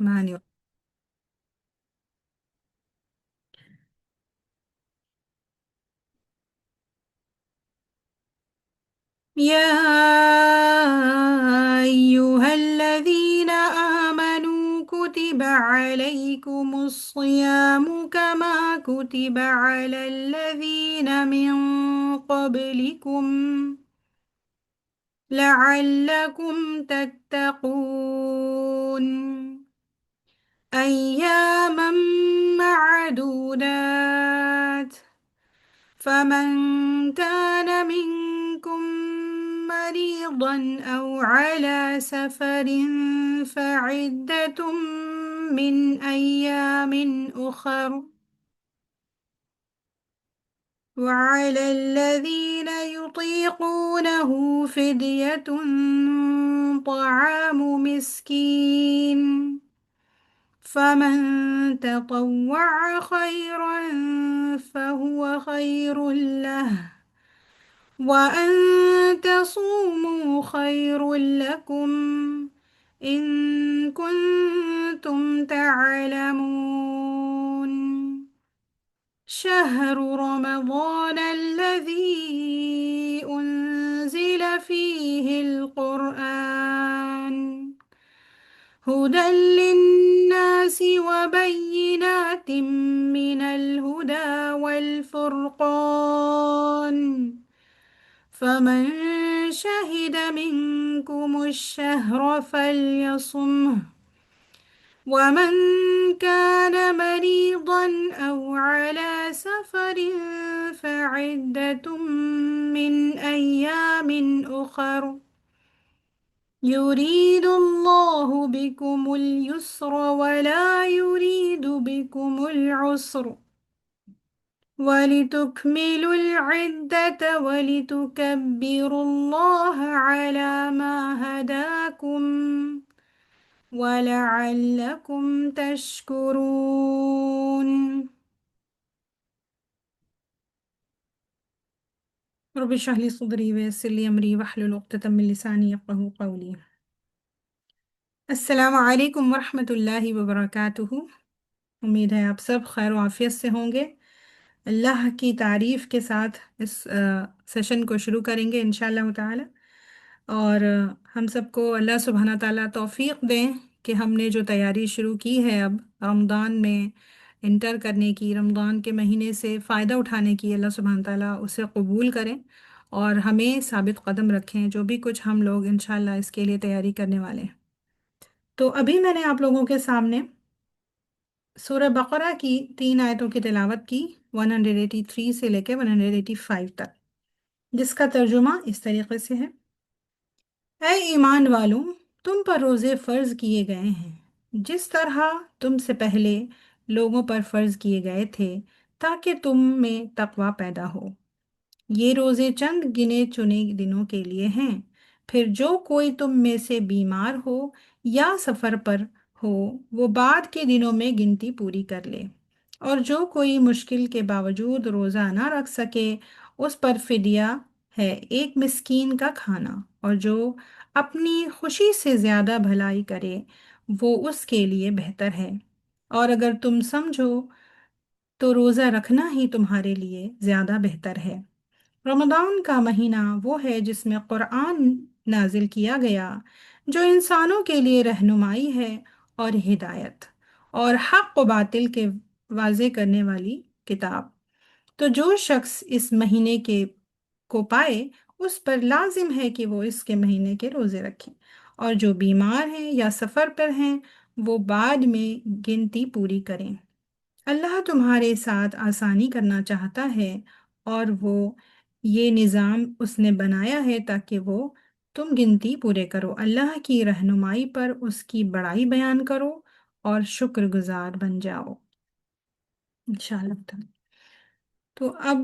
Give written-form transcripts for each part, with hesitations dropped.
الرحمن يا أيها الذين آمنوا كتب عليكم الصيام كما كتب على الذين من قبلكم لعلكم تتقون أياما معدودات فمن كان منكم مريضا أو على سفر فعدة من أيام أخر وعلى الذين يطيقونه فدية طعام مسكين فمن تطوع خيرا فهو خير له وأن تصوموا خير لكم إن كنتم تعلمون شهر رمضان الذي أنزل فيه القرآن هدى للناس وبينات من الهدى والفرقان فمن شهد منكم الشهر فليصمه ومن كان مريضا أو على سفر فعدة من أيام أخر يريد الله بكم اليسر ولا يريد بكم العسر ولتكملوا العدة ولتكبروا الله على ما هداكم ولعلكم تشكرون رب اشرح لي صدري ويسر لي أمري واحلل عقدة من لساني يفقهوا قولي السلام علیکم ورحمۃ اللہ وبرکاتہ۔ امید ہے آپ سب خیر و عافیت سے ہوں گے۔ اللہ کی تعریف کے ساتھ اس سیشن کو شروع کریں گے انشاءاللہ تعالی، اور ہم سب کو اللہ سبحانہ تعالیٰ توفیق دیں کہ ہم نے جو تیاری شروع کی ہے اب رمضان میں انٹر کرنے کی، رمضان کے مہینے سے فائدہ اٹھانے کی، اللہ سبحانہ تعالیٰ اسے قبول کریں اور ہمیں ثابت قدم رکھیں جو بھی کچھ ہم لوگ انشاءاللہ اس کے لیے تیاری کرنے والے ہیں۔ تو ابھی میں نے آپ لوگوں کے سامنے سورہ بقرہ کی 3 آیتوں کی تلاوت کی، 183 سے لے کے 185 تک، جس کا ترجمہ اس طریقے سے ہے: اے ایمان والوں، تم پر روزے فرض کیے گئے ہیں جس طرح تم سے پہلے لوگوں پر فرض کیے گئے تھے، تاکہ تم میں تقوی پیدا ہو۔ یہ روزے چند گنے چنے دنوں کے لیے ہیں، پھر جو کوئی تم میں سے بیمار ہو یا سفر پر ہو وہ بعد کے دنوں میں گنتی پوری کر لے، اور جو کوئی مشکل کے باوجود روزہ نہ رکھ سکے اس پر فدیہ ہے ایک مسکین کا کھانا، اور جو اپنی خوشی سے زیادہ بھلائی کرے وہ اس کے لیے بہتر ہے، اور اگر تم سمجھو تو روزہ رکھنا ہی تمہارے لیے زیادہ بہتر ہے۔ رمضان کا مہینہ وہ ہے جس میں قرآن نازل کیا گیا، جو انسانوں کے لیے رہنمائی ہے اور ہدایت، اور حق و باطل کے واضح کرنے والی کتاب۔ تو جو شخص اس مہینے کو پائے اس پر لازم ہے کہ وہ اس کے مہینے کے روزے رکھیں، اور جو بیمار ہیں یا سفر پر ہیں وہ بعد میں گنتی پوری کریں۔ اللہ تمہارے ساتھ آسانی کرنا چاہتا ہے، اور وہ یہ نظام اس نے بنایا ہے تاکہ وہ تم گنتی پورے کرو، اللہ کی رہنمائی پر اس کی بڑائی بیان کرو اور شکر گزار بن جاؤ انشاءاللہ۔ تو اب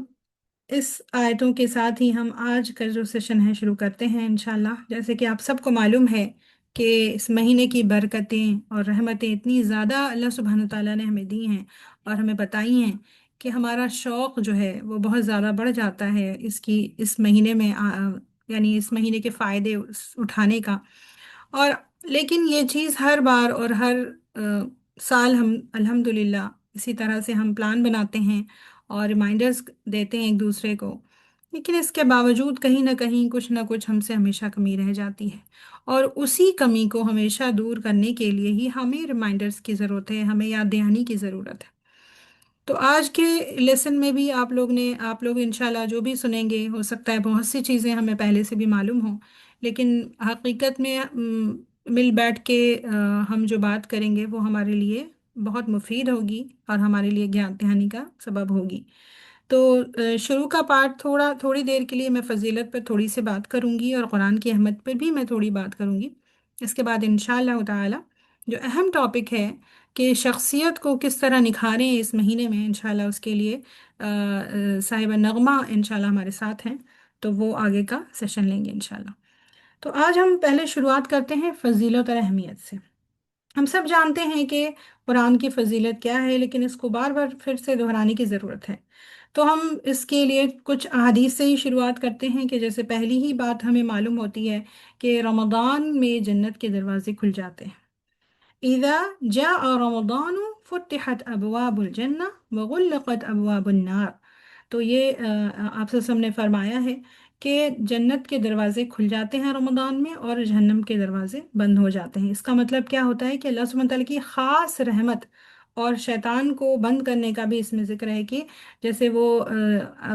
اس آیتوں کے ساتھ ہی ہم آج کا جو سیشن ہے شروع کرتے ہیں انشاءاللہ۔ جیسے کہ آپ سب کو معلوم ہے کہ اس مہینے کی برکتیں اور رحمتیں اتنی زیادہ اللہ سبحانہ تعالیٰ نے ہمیں دی ہیں اور ہمیں بتائی ہیں کہ ہمارا شوق جو ہے وہ بہت زیادہ بڑھ جاتا ہے اس مہینے میں یعنی اس مہینے کے فائدے اٹھانے کا۔ اور لیکن یہ چیز ہر بار اور ہر سال ہم الحمدللہ اسی طرح سے ہم پلان بناتے ہیں اور ریمائنڈرز دیتے ہیں ایک دوسرے کو، لیکن اس کے باوجود کہیں نہ کہیں کچھ نہ کچھ ہم سے ہمیشہ کمی رہ جاتی ہے، اور اسی کمی کو ہمیشہ دور کرنے کے لیے ہی ہمیں ریمائنڈرز کی ضرورت ہے، ہمیں یاد دہانی کی ضرورت ہے۔ تو آج کے لیسن میں بھی آپ لوگ انشاءاللہ جو بھی سنیں گے، ہو سکتا ہے بہت سی چیزیں ہمیں پہلے سے بھی معلوم ہوں، لیکن حقیقت میں مل بیٹھ کے ہم جو بات کریں گے وہ ہمارے لیے بہت مفید ہوگی اور ہمارے لیے گیان دہانی کا سبب ہوگی۔ تو شروع کا پارٹ تھوڑی دیر کے لیے میں فضیلت پر تھوڑی سی بات کروں گی، اور قرآن کی اہمیت پر بھی میں تھوڑی بات کروں گی۔ اس کے بعد انشاءاللہ تعالی جو اہم ٹاپک ہے کہ شخصیت کو کس طرح نکھاریں اس مہینے میں، انشاءاللہ اس کے لیے صاحب نغمہ انشاءاللہ ہمارے ساتھ ہیں، تو وہ آگے کا سیشن لیں گے انشاءاللہ۔ تو آج ہم پہلے شروعات کرتے ہیں فضیلت اور اہمیت سے۔ ہم سب جانتے ہیں کہ قرآن کی فضیلت کیا ہے، لیکن اس کو بار بار پھر سے دہرانے کی ضرورت ہے۔ تو ہم اس کے لیے کچھ احادیث سے ہی شروعات کرتے ہیں کہ جیسے پہلی ہی بات ہمیں معلوم ہوتی ہے کہ رمضان میں جنت کے دروازے کھل جاتے ہیں۔ اذا جاء رمضان فتحت ابواب الجنہ وغلقت ابواب النار۔ تو یہ آپ سے ہم نے فرمایا ہے کہ جنت کے دروازے کھل جاتے ہیں رمضان میں، اور جہنم کے دروازے بند ہو جاتے ہیں۔ اس کا مطلب کیا ہوتا ہے کہ اللہ سبحانہ تعالیٰ کی خاص رحمت، اور شیطان کو بند کرنے کا بھی اس میں ذکر ہے کہ جیسے وہ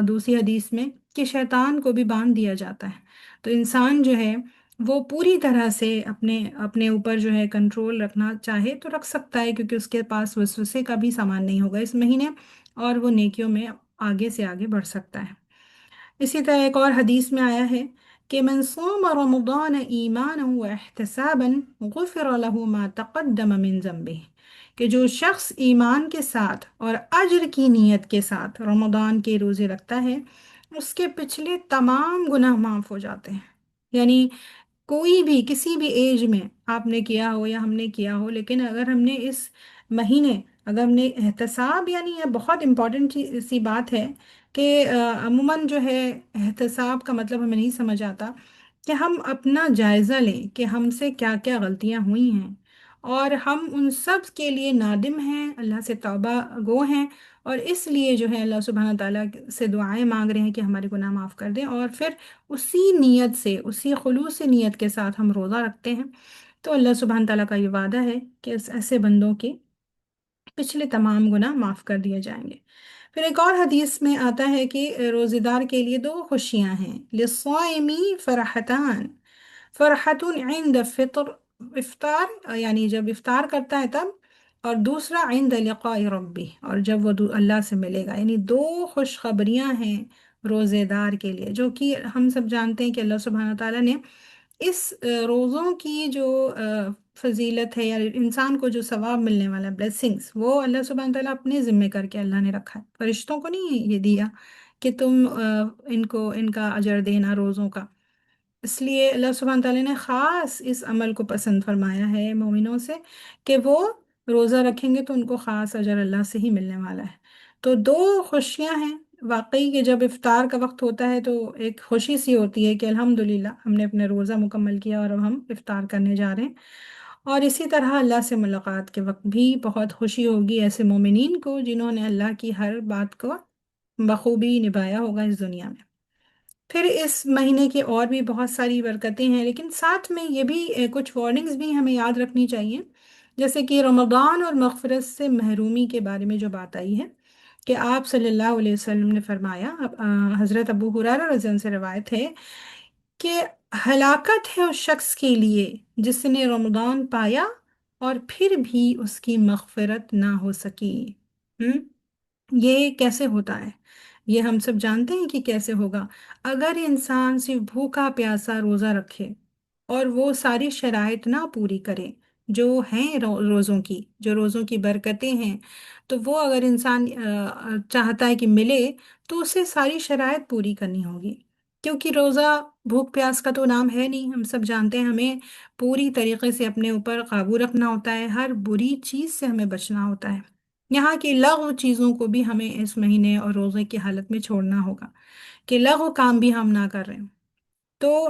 دوسری حدیث میں کہ شیطان کو بھی باندھ دیا جاتا ہے۔ تو انسان جو ہے وہ پوری طرح سے اپنے اوپر جو ہے کنٹرول رکھنا چاہے تو رکھ سکتا ہے، کیونکہ اس کے پاس وسوسے کا بھی سامان نہیں ہوگا اس مہینے، اور وہ نیکیوں میں آگے سے آگے بڑھ سکتا ہے۔ اسی طرح ایک اور حدیث میں آیا ہے کہ من صام رمضان ایمانا و احتسابا غفر له ما تقدم من ذنبه، کہ جو شخص ایمان کے ساتھ اور اجر کی نیت کے ساتھ رمضان کے روزے رکھتا ہے، اس کے پچھلے تمام گناہ معاف ہو جاتے ہیں۔ یعنی کوئی بھی کسی بھی ایج میں آپ نے کیا ہو یا ہم نے کیا ہو، لیکن اگر ہم نے اس مہینے اگر ہم نے احتساب، یعنی یہ بہت امپورٹنٹ سی بات ہے کہ عموماً جو ہے احتساب کا مطلب ہمیں نہیں سمجھ آتا کہ ہم اپنا جائزہ لیں کہ ہم سے کیا کیا غلطیاں ہوئی ہیں، اور ہم ان سب کے لیے نادم ہیں، اللہ سے توبہ گو ہیں، اور اس لیے جو ہے اللہ سبحانہ تعالیٰ سے دعائیں مانگ رہے ہیں کہ ہمارے گناہ معاف کر دیں، اور پھر اسی نیت سے، اسی خلوص نیت کے ساتھ ہم روزہ رکھتے ہیں، تو اللہ سبحانہ تعالیٰ کا یہ وعدہ ہے کہ ایسے بندوں کے پچھلے تمام گناہ معاف کر دیے جائیں گے۔ پھر ایک اور حدیث میں آتا ہے کہ روزہ دار کے لیے دو خوشیاں ہیں، للصائمی فرحتان، فرحت عند فطر، افطار یعنی جب افطار کرتا ہے تب، اور دوسرا عند لقاء ربی، اور جب وہ اللہ سے ملے گا، یعنی دو خوشخبریاں ہیں روزے دار کے لیے، جو کہ ہم سب جانتے ہیں کہ اللہ سبحانہ تعالیٰ نے اس روزوں کی جو فضیلت ہے، یا انسان کو جو ثواب ملنے والا بلیسنگز، وہ اللہ سبحانہ تعالیٰ اپنے ذمے کر کے اللہ نے رکھا ہے، فرشتوں کو نہیں یہ دیا کہ تم ان کا اجر دینا روزوں کا۔ اس لیے اللہ سبحانہ تعالیٰ نے خاص اس عمل کو پسند فرمایا ہے مومنوں سے کہ وہ روزہ رکھیں گے تو ان کو خاص اجر اللہ سے ہی ملنے والا ہے۔ تو دو خوشیاں ہیں واقعی، کہ جب افطار کا وقت ہوتا ہے تو ایک خوشی سی ہوتی ہے کہ الحمدللہ ہم نے اپنے روزہ مکمل کیا اور اب ہم افطار کرنے جا رہے ہیں، اور اسی طرح اللہ سے ملاقات کے وقت بھی بہت خوشی ہوگی ایسے مومنین کو جنہوں نے اللہ کی ہر بات کو بخوبی نبھایا ہوگا اس دنیا میں۔ پھر اس مہینے کی اور بھی بہت ساری برکتیں ہیں، لیکن ساتھ میں یہ بھی کچھ وارننگز بھی ہمیں یاد رکھنی چاہیے، جیسے کہ رمضان اور مغفرت سے محرومی کے بارے میں جو بات آئی ہے کہ آپ صلی اللہ علیہ وسلم نے فرمایا، حضرت ابو ہریرہ رضی اللہ عنہ سے روایت ہے کہ ہلاکت ہے اس شخص کے لیے جس نے رمضان پایا اور پھر بھی اس کی مغفرت نہ ہو سکی۔ ہم؟ یہ کیسے ہوتا ہے؟ یہ ہم سب جانتے ہیں کہ کیسے ہوگا۔ اگر انسان صرف بھوکا پیاسا روزہ رکھے اور وہ ساری شرائط نہ پوری کرے جو ہیں جو روزوں کی برکتیں ہیں، تو وہ اگر انسان چاہتا ہے کہ ملے تو اسے ساری شرائط پوری کرنی ہوگی، کیونکہ روزہ بھوک پیاس کا تو نام ہے نہیں، ہم سب جانتے ہیں ہمیں پوری طریقے سے اپنے اوپر قابو رکھنا ہوتا ہے، ہر بری چیز سے ہمیں بچنا ہوتا ہے، یہاں کی لغو چیزوں کو بھی ہمیں اس مہینے اور روزے کی حالت میں چھوڑنا ہوگا کہ لغو کام بھی ہم نہ کر رہے ہوں۔ تو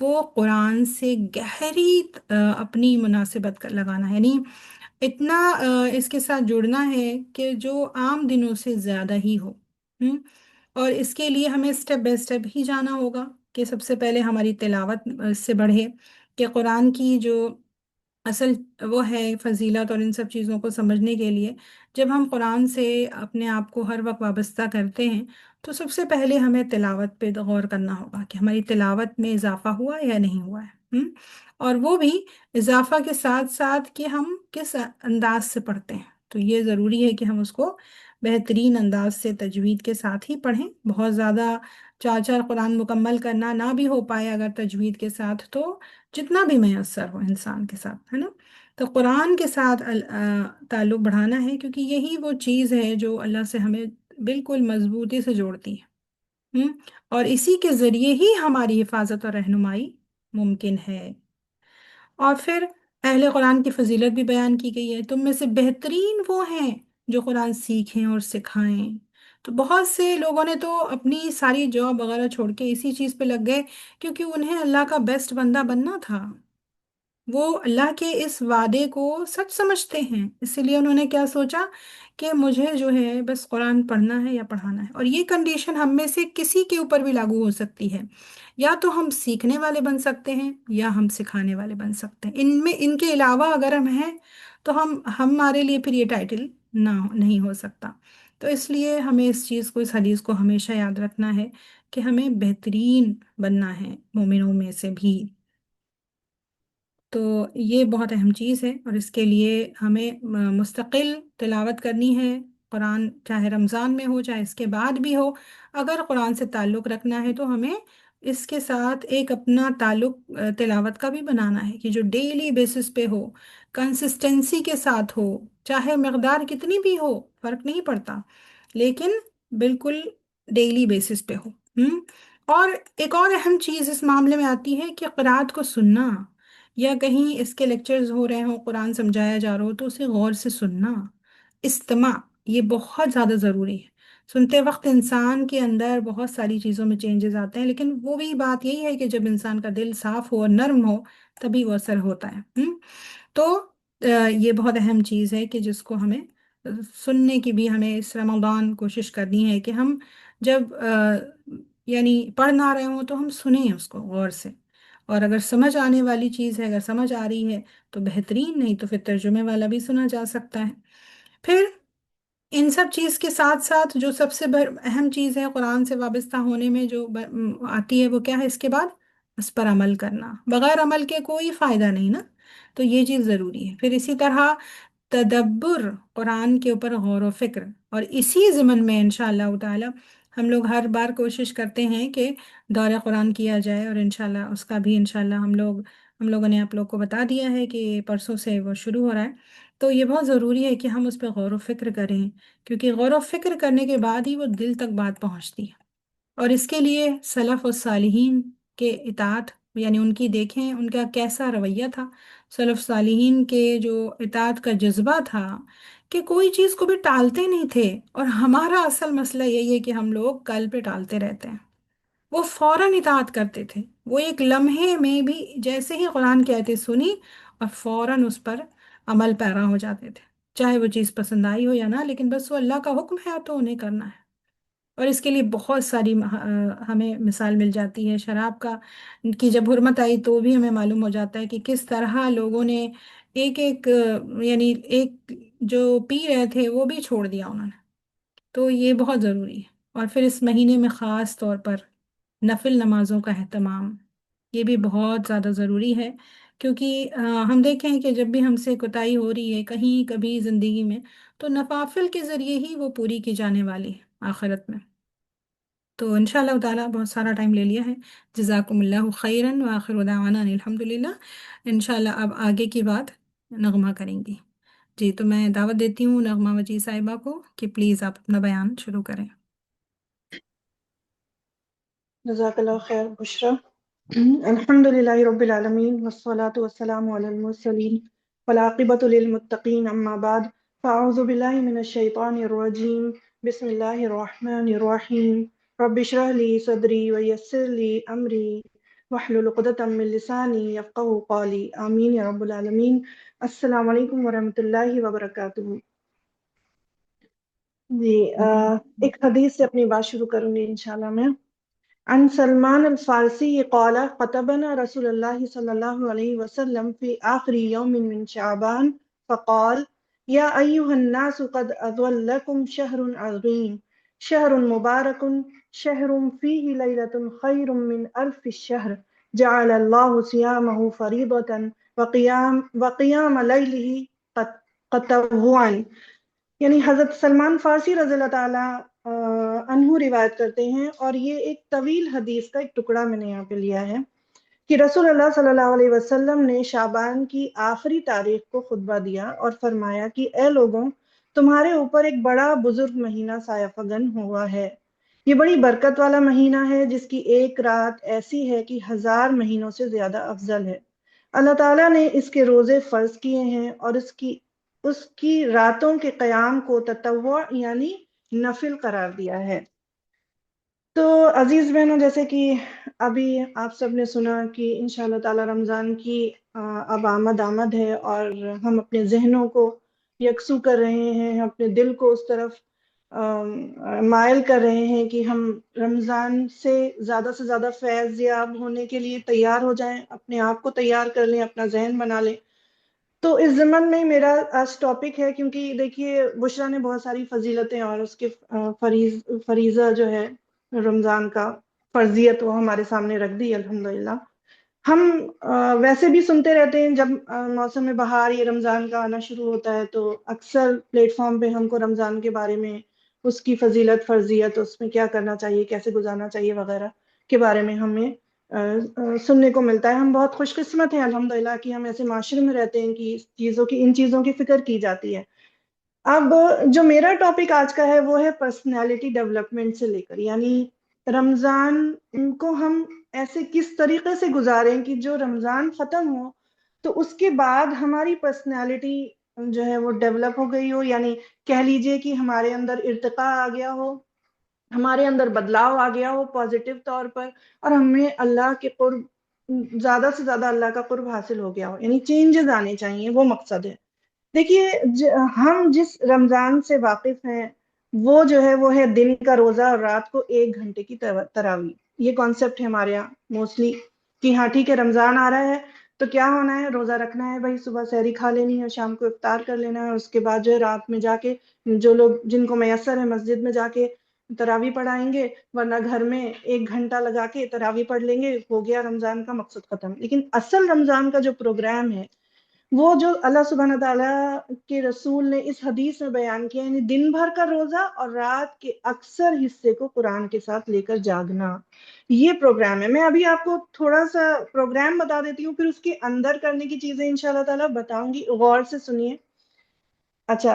وہ قرآن سے گہری اپنی مناسبت لگانا ہے، یعنی اتنا اس کے ساتھ جڑنا ہے کہ جو عام دنوں سے زیادہ ہی ہو۔ اور اس کے لیے ہمیں اسٹیپ بائی اسٹیپ ہی جانا ہوگا کہ سب سے پہلے ہماری تلاوت سے بڑھے، کہ قرآن کی جو اصل وہ ہے فضیلت اور ان سب چیزوں کو سمجھنے کے لیے جب ہم قرآن سے اپنے آپ کو ہر وقت وابستہ کرتے ہیں تو سب سے پہلے ہمیں تلاوت پہ غور کرنا ہوگا کہ ہماری تلاوت میں اضافہ ہوا یا نہیں ہوا ہے۔ اور وہ بھی اضافہ کے ساتھ ساتھ کہ ہم کس انداز سے پڑھتے ہیں، تو یہ ضروری ہے کہ ہم اس کو بہترین انداز سے تجوید کے ساتھ ہی پڑھیں۔ بہت زیادہ چار چار قرآن مکمل کرنا نہ بھی ہو پائے اگر تجوید کے ساتھ، تو جتنا بھی میسر ہو انسان کے ساتھ، ہے نا، تو قرآن کے ساتھ تعلق بڑھانا ہے، کیونکہ یہی وہ چیز ہے جو اللہ سے ہمیں بالکل مضبوطی سے جوڑتی ہے۔ اور اسی کے ذریعے ہی ہماری حفاظت اور رہنمائی ممکن ہے۔ اور پھر اہل قرآن کی فضیلت بھی بیان کی گئی ہے، تم میں سے بہترین وہ ہیں جو قرآن سیکھیں اور سکھائیں۔ تو بہت سے لوگوں نے تو اپنی ساری جاب وغیرہ چھوڑ کے اسی چیز پہ لگ گئے، کیونکہ انہیں اللہ کا بیسٹ بندہ بننا تھا۔ وہ اللہ کے اس وعدے کو سچ سمجھتے ہیں، اسی لیے انہوں نے کیا سوچا کہ مجھے جو ہے بس قرآن پڑھنا ہے یا پڑھانا ہے۔ اور یہ کنڈیشن ہم میں سے کسی کے اوپر بھی لاگو ہو سکتی ہے، یا تو ہم سیکھنے والے بن سکتے ہیں یا ہم سکھانے والے بن سکتے ہیں، ان میں ان کے علاوہ اگر ہم ہیں تو ہمارے لیے پھر یہ ٹائٹل نہیں ہو سکتا۔ تو اس لیے ہمیں اس چیز کو، اس حدیث کو ہمیشہ یاد رکھنا ہے کہ ہمیں بہترین بننا ہے مومنوں میں سے بھی۔ تو یہ بہت اہم چیز ہے، اور اس کے لیے ہمیں مستقل تلاوت کرنی ہے قرآن، چاہے رمضان میں ہو چاہے اس کے بعد بھی ہو۔ اگر قرآن سے تعلق رکھنا ہے تو ہمیں اس کے ساتھ ایک اپنا تعلق تلاوت کا بھی بنانا ہے کہ جو ڈیلی بیسس پہ ہو، کنسسٹنسی کے ساتھ ہو، چاہے مقدار کتنی بھی ہو فرق نہیں پڑتا، لیکن بالکل ڈیلی بیسس پہ ہو۔ اور ایک اور اہم چیز اس معاملے میں آتی ہے کہ قرآت کو سننا، یا کہیں اس کے لیکچرز ہو رہے ہوں، قرآن سمجھایا جا رہا ہو تو اسے غور سے سننا، استماع، یہ بہت زیادہ ضروری ہے۔ سنتے وقت انسان کے اندر بہت ساری چیزوں میں چینجز آتے ہیں، لیکن وہ بھی بات یہی ہے کہ جب انسان کا دل صاف ہو اور نرم ہو تبھی وہ اثر ہوتا ہے۔ تو یہ بہت اہم چیز ہے کہ جس کو ہمیں سننے کی بھی ہمیں اس رمضان کوشش کرنی ہے کہ ہم جب یعنی پڑھ نہ رہے ہوں تو ہم سنیں اس کو غور سے، اور اگر سمجھ آنے والی چیز ہے، اگر سمجھ آ رہی ہے تو بہترین، نہیں تو پھر ترجمے والا بھی سنا جا سکتا ہے۔ پھر ان سب چیز کے ساتھ ساتھ جو سب سے اہم چیز ہے قرآن سے وابستہ ہونے میں جو آتی ہے وہ کیا ہے، اس کے بعد اس پر عمل کرنا، بغیر عمل کے کوئی فائدہ نہیں نا، تو یہ چیز ضروری ہے۔ پھر اسی طرح تدبر، قرآن کے اوپر غور و فکر، اور اسی ضمن میں انشاءاللہ تعالی ہم لوگ ہر بار کوشش کرتے ہیں کہ دورہ قرآن کیا جائے، اور انشاءاللہ اس کا بھی انشاءاللہ ہم لوگوں نے آپ لوگ کو بتا دیا ہے کہ پرسوں سے وہ شروع ہو رہا ہے۔ تو یہ بہت ضروری ہے کہ ہم اس پہ غور و فکر کریں، کیونکہ غور و فکر کرنے کے بعد ہی وہ دل تک بات پہنچتی ہے۔ اور اس کے لیے سلف و صالحین کے اطاعت، یعنی ان کی دیکھیں ان کا کیسا رویہ تھا، سلف صالحین کے جو اطاعت کا جذبہ تھا کہ کوئی چیز کو بھی ٹالتے نہیں تھے، اور ہمارا اصل مسئلہ یہی ہے کہ ہم لوگ کل پہ ٹالتے رہتے ہیں۔ وہ فوراً اطاعت کرتے تھے، وہ ایک لمحے میں بھی جیسے ہی قرآن کی آیتیں سنی اور فوراً اس پر عمل پیرا ہو جاتے تھے، چاہے وہ چیز پسند آئی ہو یا نہ، لیکن بس وہ اللہ کا حکم ہے تو انہیں کرنا ہے۔ اور اس کے لیے بہت ساری ہمیں مثال مل جاتی ہے، شراب کا کی جب حرمت آئی تو بھی ہمیں معلوم ہو جاتا ہے کہ کس طرح لوگوں نے ایک ایک یعنی ایک جو پی رہے تھے وہ بھی چھوڑ دیا انہوں نے۔ تو یہ بہت ضروری ہے۔ اور پھر اس مہینے میں خاص طور پر نفل نمازوں کا اہتمام، یہ بھی بہت زیادہ ضروری ہے، کیونکہ ہم دیکھیں کہ جب بھی ہم سے کوتاہی ہو رہی ہے کہیں کبھی زندگی میں، تو نوافل کے ذریعے ہی وہ پوری کی جانے والی ہے آخرت میں۔ تو انشاءاللہ تعالیٰ بہت سارا ٹائم لے لیا ہے، جزاکم اللہ خیراً، وآخر دعوانا ان الحمدللہ۔ انشاءاللہ اب آگے کی بات نغمہ کریں گی۔ جی، تو میں دعوت دیتی ہوں نغمہ وجی صاحبہ کو کہ پلیز آپ اپنا بیان شروع کریں۔ جزاک اللہ خیر بشرا۔ الحمد للہ رب العالمین والصلاة والسلام علی المرسلین والعاقبۃ للمتقین، اما بعد فاعوذ باللہ من الشیطان الرجیم، بسم اللہ الرحمن الرحیم، رب اشرح لی صدری ویسر لی امری واحلل عقدۃ من لسانی یفقہوا قولی آمین یا رب العالمین۔ السلام علیکم ورحمۃ اللہ وبرکاتہ۔ جی ایک حدیث سے اپنی بات شروع کروں گی انشاءاللہ میں۔ عن سلمان الفارسی قال خطبنا رسول اللہ صلی اللہ علیہ وسلم فی آخر یوم من شعبان فقال یا ایہا الناس قد اضلکم شہر عظیم شہر مبارک شہر فیہ لیلۃ خیر من الف الشہر جعل اللہ صیامہ فریضۃ وقیام لیلہ تطوعا۔ یعنی حضرت سلمان فارسی رضی اللہ تعالیٰ عنہ روایت کرتے ہیں، اور یہ ایک طویل حدیث کا ایک ٹکڑا میں نے یہاں پہ لیا ہے کہ رسول اللہ صلی اللہ علیہ وسلم نے شعبان کی آخری تاریخ کو خطبہ دیا اور فرمایا کہ اے لوگوں، تمہارے اوپر ایک بڑا بزرگ مہینہ سایہ فگن ہوا ہے۔ یہ بڑی برکت والا مہینہ ہے جس کی ایک رات ایسی ہے کہ 1000 مہینوں سے زیادہ افضل ہے۔ اللہ تعالیٰ نے اس کے روزے فرض کیے ہیں اور اس کی راتوں کے قیام کو تطوع یعنی نفل قرار دیا ہے۔ تو عزیز بہنوں، جیسے کہ ابھی آپ سب نے سنا کہ انشاءاللہ تعالی رمضان کی اب آمد ہے، اور ہم اپنے ذہنوں کو یکسو کر رہے ہیں، اپنے دل کو اس طرف مائل کر رہے ہیں کہ ہم رمضان سے زیادہ فیض یاب ہونے کے لیے تیار ہو جائیں، اپنے آپ کو تیار کر لیں، اپنا ذہن بنا لیں۔ تو اس ضمن میں میرا آج ٹاپک ہے، کیونکہ دیکھیے بشرا نے بہت ساری فضیلتیں اور اس کے فریضہ جو ہے رمضان کا فرضیت وہ ہمارے سامنے رکھ دی الحمدللہ۔ ہم ویسے بھی سنتے رہتے ہیں، جب موسم بہار یہ رمضان کا آنا شروع ہوتا ہے تو اکثر پلیٹ فارم پہ ہم کو رمضان کے بارے میں، اس کی فضیلت فرضیت، اس میں کیا کرنا چاہیے، کیسے گزارنا چاہیے وغیرہ کے بارے میں ہمیں سننے کو ملتا ہے۔ ہم بہت خوش قسمت ہیں الحمدللہ کہ ہم ایسے معاشرے میں رہتے ہیں کہ ان چیزوں کی فکر کی جاتی ہے۔ اب جو میرا ٹاپک آج کا ہے وہ ہے پرسنالٹی ڈیولپمنٹ سے لے کر، یعنی رمضان کو ہم ایسے کس طریقے سے گزاریں کہ جو رمضان ختم ہو تو اس کے بعد ہماری پرسنالٹی جو ہے وہ ڈیولپ ہو گئی ہو، یعنی کہہ لیجئے کہ ہمارے اندر ارتقاء آ گیا ہو، ہمارے اندر بدلاؤ آ گیا ہو پازیٹیو طور پر، اور ہمیں اللہ کے قرب، زیادہ سے زیادہ اللہ کا قرب حاصل ہو گیا ہو، یعنی چینجز آنے چاہیے، وہ مقصد ہے۔ دیکھیے ہم جس رمضان سے واقف ہیں وہ جو ہے وہ ہے دن کا روزہ اور رات کو 1 گھنٹے کی تراویح۔ یہ کانسیپٹ ہے ہمارے یہاں موسٹلی کہ ہاں ٹھیک ہے رمضان آ رہا ہے تو کیا ہونا ہے، روزہ رکھنا ہے بھائی، صبح سحری کھا لینی ہے، شام کو افطار کر لینا ہے، اور اس کے بعد جو ہے رات میں جا کے جو لوگ جن کو میسر ہے مسجد میں جا کے تراویح پڑھائیں گے، ورنہ گھر میں 1 گھنٹہ لگا کے تراویح پڑھ لیں گے، ہو گیا رمضان کا مقصد ختم۔ لیکن اصل رمضان کا جو پروگرام ہے وہ جو اللہ سبحانہ تعالیٰ کے رسول نے اس حدیث میں بیان کیا، یعنی دن بھر کا روزہ اور رات کے اکثر حصے کو قرآن کے ساتھ لے کر جاگنا، یہ پروگرام ہے۔ میں ابھی آپ کو تھوڑا سا پروگرام بتا دیتی ہوں، پھر اس کے اندر کرنے کی چیزیں انشاءاللہ تعالیٰ بتاؤں گی، غور سے سنیے۔ اچھا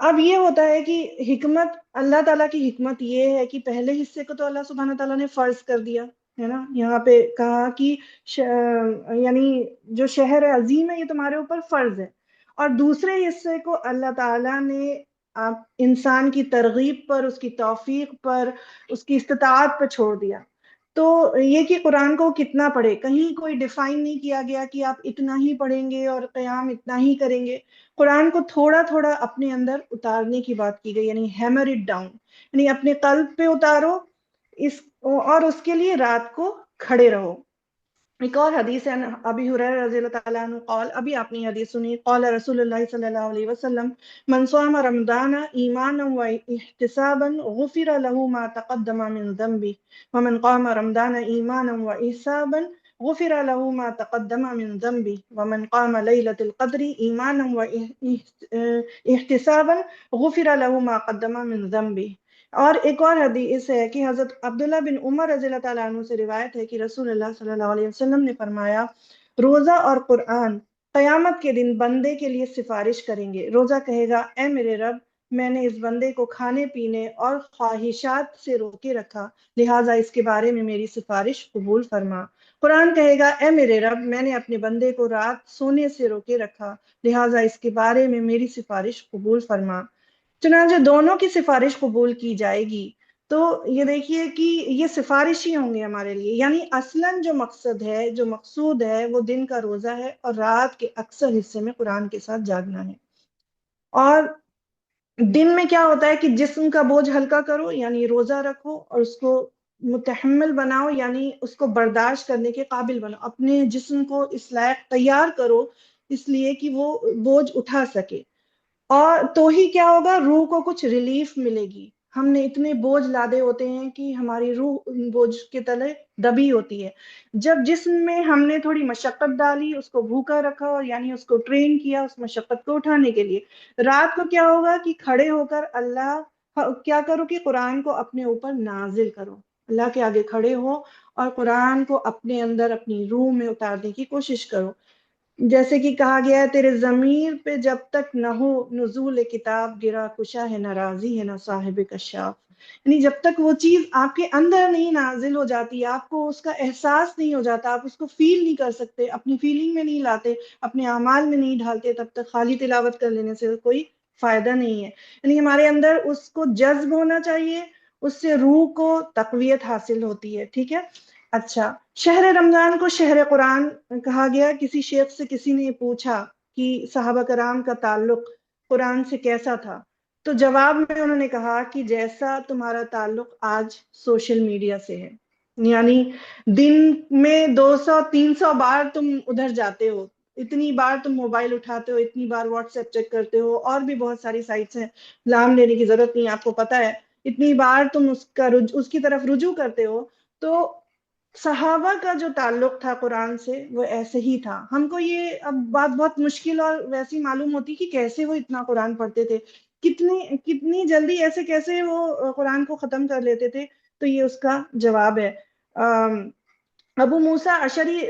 اب یہ ہوتا ہے کہ حکمت، اللہ تعالیٰ کی حکمت یہ ہے کہ پہلے حصے کو تو اللہ سبحانہ تعالیٰ نے فرض کر دیا ہے نا، یہاں پہ کہا کہ یعنی جو شہر عظیم ہے یہ تمہارے اوپر فرض ہے، اور دوسرے حصے کو اللہ تعالیٰ نے انسان کی ترغیب پر، اس کی توفیق پر، اس کی استطاعت پر چھوڑ دیا۔ تو یہ کہ قرآن کو کتنا پڑھے، کہیں کوئی ڈیفائن نہیں کیا گیا کہ آپ اتنا ہی پڑھیں گے اور قیام اتنا ہی کریں گے۔ قرآن کو تھوڑا تھوڑا اپنے اندر اتارنے کی بات کی گئی، یعنی ہیمر اٹ ڈاؤن، یعنی اپنے قلب پہ اتارو اس، اور اس کے لیے رات کو کھڑے رہو۔ ایک اور حدیث ہے ابی ہریرہ رضی اللہ تعالیٰ عنہ قال، ابھی آپ نے حدیث سنی، قال رسول اللہ صلی اللہ علیہ وسلم من صام رمضان ایمانا و احتسابا غفر له ما تقدم من ذنبه ومن قام رمضان ایمانا و احتسابا غفر له ما تقدم من ذنبه ومن قام ليلة القدر ایمانا و احتسابا غفر له ما قدم من ذنبه۔ اور ایک اور حدیث ہے کہ حضرت عبداللہ بن عمر رضی اللہ تعالیٰ عنہ سے روایت ہے کہ رسول اللہ صلی اللہ علیہ وسلم نے فرمایا، روزہ اور قرآن قیامت کے دن بندے کے لیے سفارش کریں گے۔ روزہ کہے گا، اے میرے رب، میں نے اس بندے کو کھانے پینے اور خواہشات سے روکے رکھا، لہٰذا اس کے بارے میں میری سفارش قبول فرما۔ قرآن کہے گا، اے میرے رب، میں نے اپنے بندے کو رات سونے سے روکے رکھا، لہٰذا اس کے بارے میں میری سفارش قبول فرما۔ چنانچہ دونوں کی سفارش قبول کی جائے گی۔ تو یہ دیکھیے کہ یہ سفارشی ہوں گے ہمارے لیے، یعنی اصلاً جو مقصد ہے، جو مقصود ہے، وہ دن کا روزہ ہے اور رات کے اکثر حصے میں قرآن کے ساتھ جاگنا ہے۔ اور دن میں کیا ہوتا ہے کہ جسم کا بوجھ ہلکا کرو، یعنی روزہ رکھو، اور اس کو متحمل بناؤ، یعنی اس کو برداشت کرنے کے قابل بناؤ، اپنے جسم کو اس لائق تیار کرو اس لیے کہ وہ بوجھ اٹھا سکے۔ اور تو ہی کیا ہوگا، روح کو کچھ ریلیف ملے گی۔ ہم نے اتنے بوجھ لادے ہوتے ہیں کہ ہماری روح ان بوجھ کے تلے دبی ہوتی ہے۔ جب جسم میں ہم نے تھوڑی مشقت ڈالی، اس کو بھوکا رکھا، اور یعنی اس کو ٹرین کیا اس مشقت کو اٹھانے کے لیے، رات کو کیا ہوگا کہ کھڑے ہو کر کیا کرو کہ قرآن کو اپنے اوپر نازل کرو، اللہ کے آگے کھڑے ہو اور قرآن کو اپنے اندر اپنی روح میں اتارنے کی کوشش کرو۔ جیسے کہ کہا گیا ہے، تیرے ضمیر پہ جب تک نہ ہو نزول کتاب، گرا کشا ہے ناراضی ہے نہ صاحب کشاف، یعنی جب تک وہ چیز آپ کے اندر نہیں نازل ہو جاتی، آپ کو اس کا احساس نہیں ہو جاتا، آپ اس کو فیل نہیں کر سکتے، اپنی فیلنگ میں نہیں لاتے، اپنے اعمال میں نہیں ڈھالتے، تب تک خالی تلاوت کر لینے سے کوئی فائدہ نہیں ہے۔ یعنی ہمارے اندر اس کو جذب ہونا چاہیے، اس سے روح کو تقویت حاصل ہوتی ہے، ٹھیک ہے۔ اچھا، شہر رمضان کو شہر قرآن کہا گیا۔ کسی شیخ سے کسی نے پوچھا کہ صحابہ کرام کا تعلق قرآن سے کیسا تھا، تو جواب میں انہوں نے کہا کہ جیسا تمہارا تعلق آج سوشل میڈیا سے ہے، یعنی دن میں 200 300 بار تم ادھر جاتے ہو، اتنی بار تم موبائل اٹھاتے ہو، اتنی بار واٹس ایپ چیک کرتے ہو، اور بھی بہت ساری سائٹس ہیں، نام لینے کی ضرورت نہیں، آپ کو پتا ہے، اتنی بار تم اس کی طرف رجوع کرتے ہو۔ تو صحابہ کا جو تعلق تھا قرآن سے وہ ایسے ہی تھا۔ ہم کو یہ اب بات بہت مشکل اور ویسی معلوم ہوتی کہ کیسے وہ اتنا قرآن پڑھتے تھے، کتنی جلدی ایسے کیسے وہ قرآن کو ختم کر لیتے تھے۔ تو یہ اس کا جواب ہے۔ ابو موسیٰ اشعری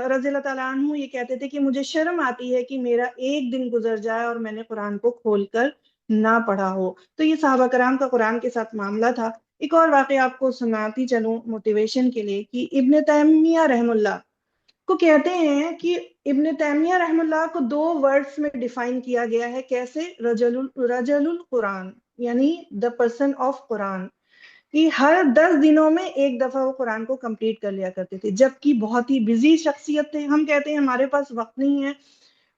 رضی اللہ تعالیٰ عنہ یہ کہتے تھے کہ مجھے شرم آتی ہے کہ میرا ایک دن گزر جائے اور میں نے قرآن کو کھول کر نہ پڑھا ہو۔ تو یہ صحابہ کرام کا قرآن کے ساتھ معاملہ تھا۔ ایک اور واقعہ آپ کو سناتی چلوں موٹیویشن کے لیے، کہ ابن تیمیہ رحم اللہ کو کہتے ہیں کہ ابن تیمیہ رحم اللہ کو 2 ورڈز میں ڈیفائن کیا گیا ہے، کیسے؟ رجل القرآن، یعنی دا پرسن آف قرآن، کہ ہر 10 دنوں میں ایک دفعہ وہ قرآن کو کمپلیٹ کر لیا کرتے تھے، جبکہ بہت ہی بزی شخصیت تھے۔ ہم کہتے ہیں ہمارے پاس وقت نہیں ہے،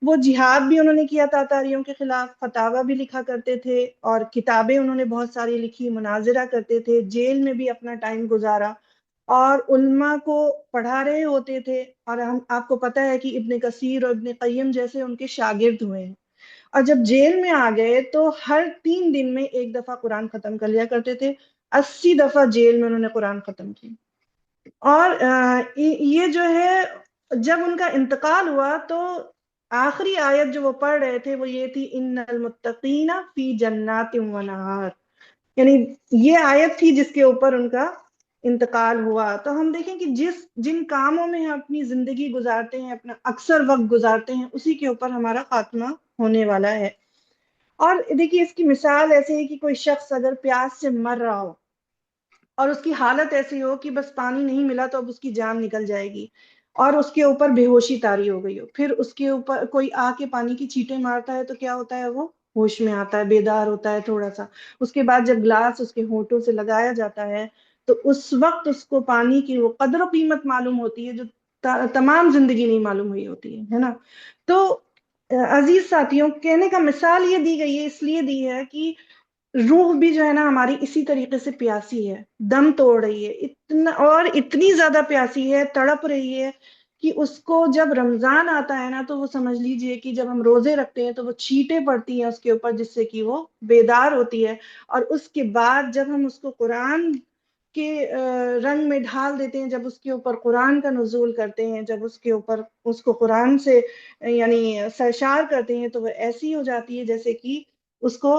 وہ جہاد بھی انہوں نے کیا تاتاریوں کے خلاف، فتاوی بھی لکھا کرتے تھے، اور کتابیں انہوں نے بہت ساری لکھی، مناظرہ کرتے تھے، جیل میں بھی اپنا ٹائم گزارا، اور علماء کو پڑھا رہے ہوتے تھے۔ اور آپ کو پتہ ہے کہ ابن کثیر اور ابن قیم جیسے ان کے شاگرد ہوئے ہیں، اور جب جیل میں آ گئے تو ہر 3 دن میں ایک دفعہ قرآن ختم کر لیا کرتے تھے۔ 80 دفعہ جیل میں انہوں نے قرآن ختم کی۔ اور یہ جو ہے، جب ان کا انتقال ہوا تو آخری آیت جو وہ پڑھ رہے تھے وہ یہ تھی، ان المتقین فی جنات و نہار، یعنی یہ آیت تھی جس کے اوپر ان کا انتقال ہوا۔ تو ہم دیکھیں کہ جن کاموں میں ہم اپنی زندگی گزارتے ہیں، اپنا اکثر وقت گزارتے ہیں، اسی کے اوپر ہمارا خاتمہ ہونے والا ہے۔ اور دیکھیے اس کی مثال ایسے ہے کہ کوئی شخص اگر پیاس سے مر رہا ہو اور اس کی حالت ایسی ہو کہ بس پانی نہیں ملا تو اب اس کی جان نکل جائے گی، اور اس کے اوپر بے ہوشی طاری ہو گئی ہو، پھر اس کے اوپر کوئی آ کے پانی کی چھینٹیں مارتا ہے تو کیا ہوتا ہے، وہ ہوش میں آتا ہے، بیدار ہوتا ہے تھوڑا سا۔ اس کے بعد جب گلاس اس کے ہونٹوں سے لگایا جاتا ہے تو اس وقت اس کو پانی کی وہ قدر و قیمت معلوم ہوتی ہے جو تمام زندگی نہیں معلوم ہوئی ہوتی ہے نا۔ تو عزیز ساتھیوں، کہنے کا مثال یہ دی گئی ہے، اس لیے دی ہے کہ روح بھی جو ہے نا ہماری اسی طریقے سے پیاسی ہے، دم توڑ رہی ہے، اتنی زیادہ پیاسی ہے، تڑپ رہی ہے کہ اس کو جب رمضان آتا ہے نا تو وہ سمجھ لیجئے کہ جب ہم روزے رکھتے ہیں تو وہ چھینٹیں پڑتی ہیں اس کے اوپر، جس سے کہ وہ بیدار ہوتی ہے، اور اس کے بعد جب ہم اس کو قرآن کے رنگ میں ڈھال دیتے ہیں، جب اس کے اوپر قرآن کا نزول کرتے ہیں، جب اس کے اوپر اس کو قرآن سے یعنی سرشار کرتے ہیں، تو وہ ایسی ہو جاتی ہے جیسے کہ اس کو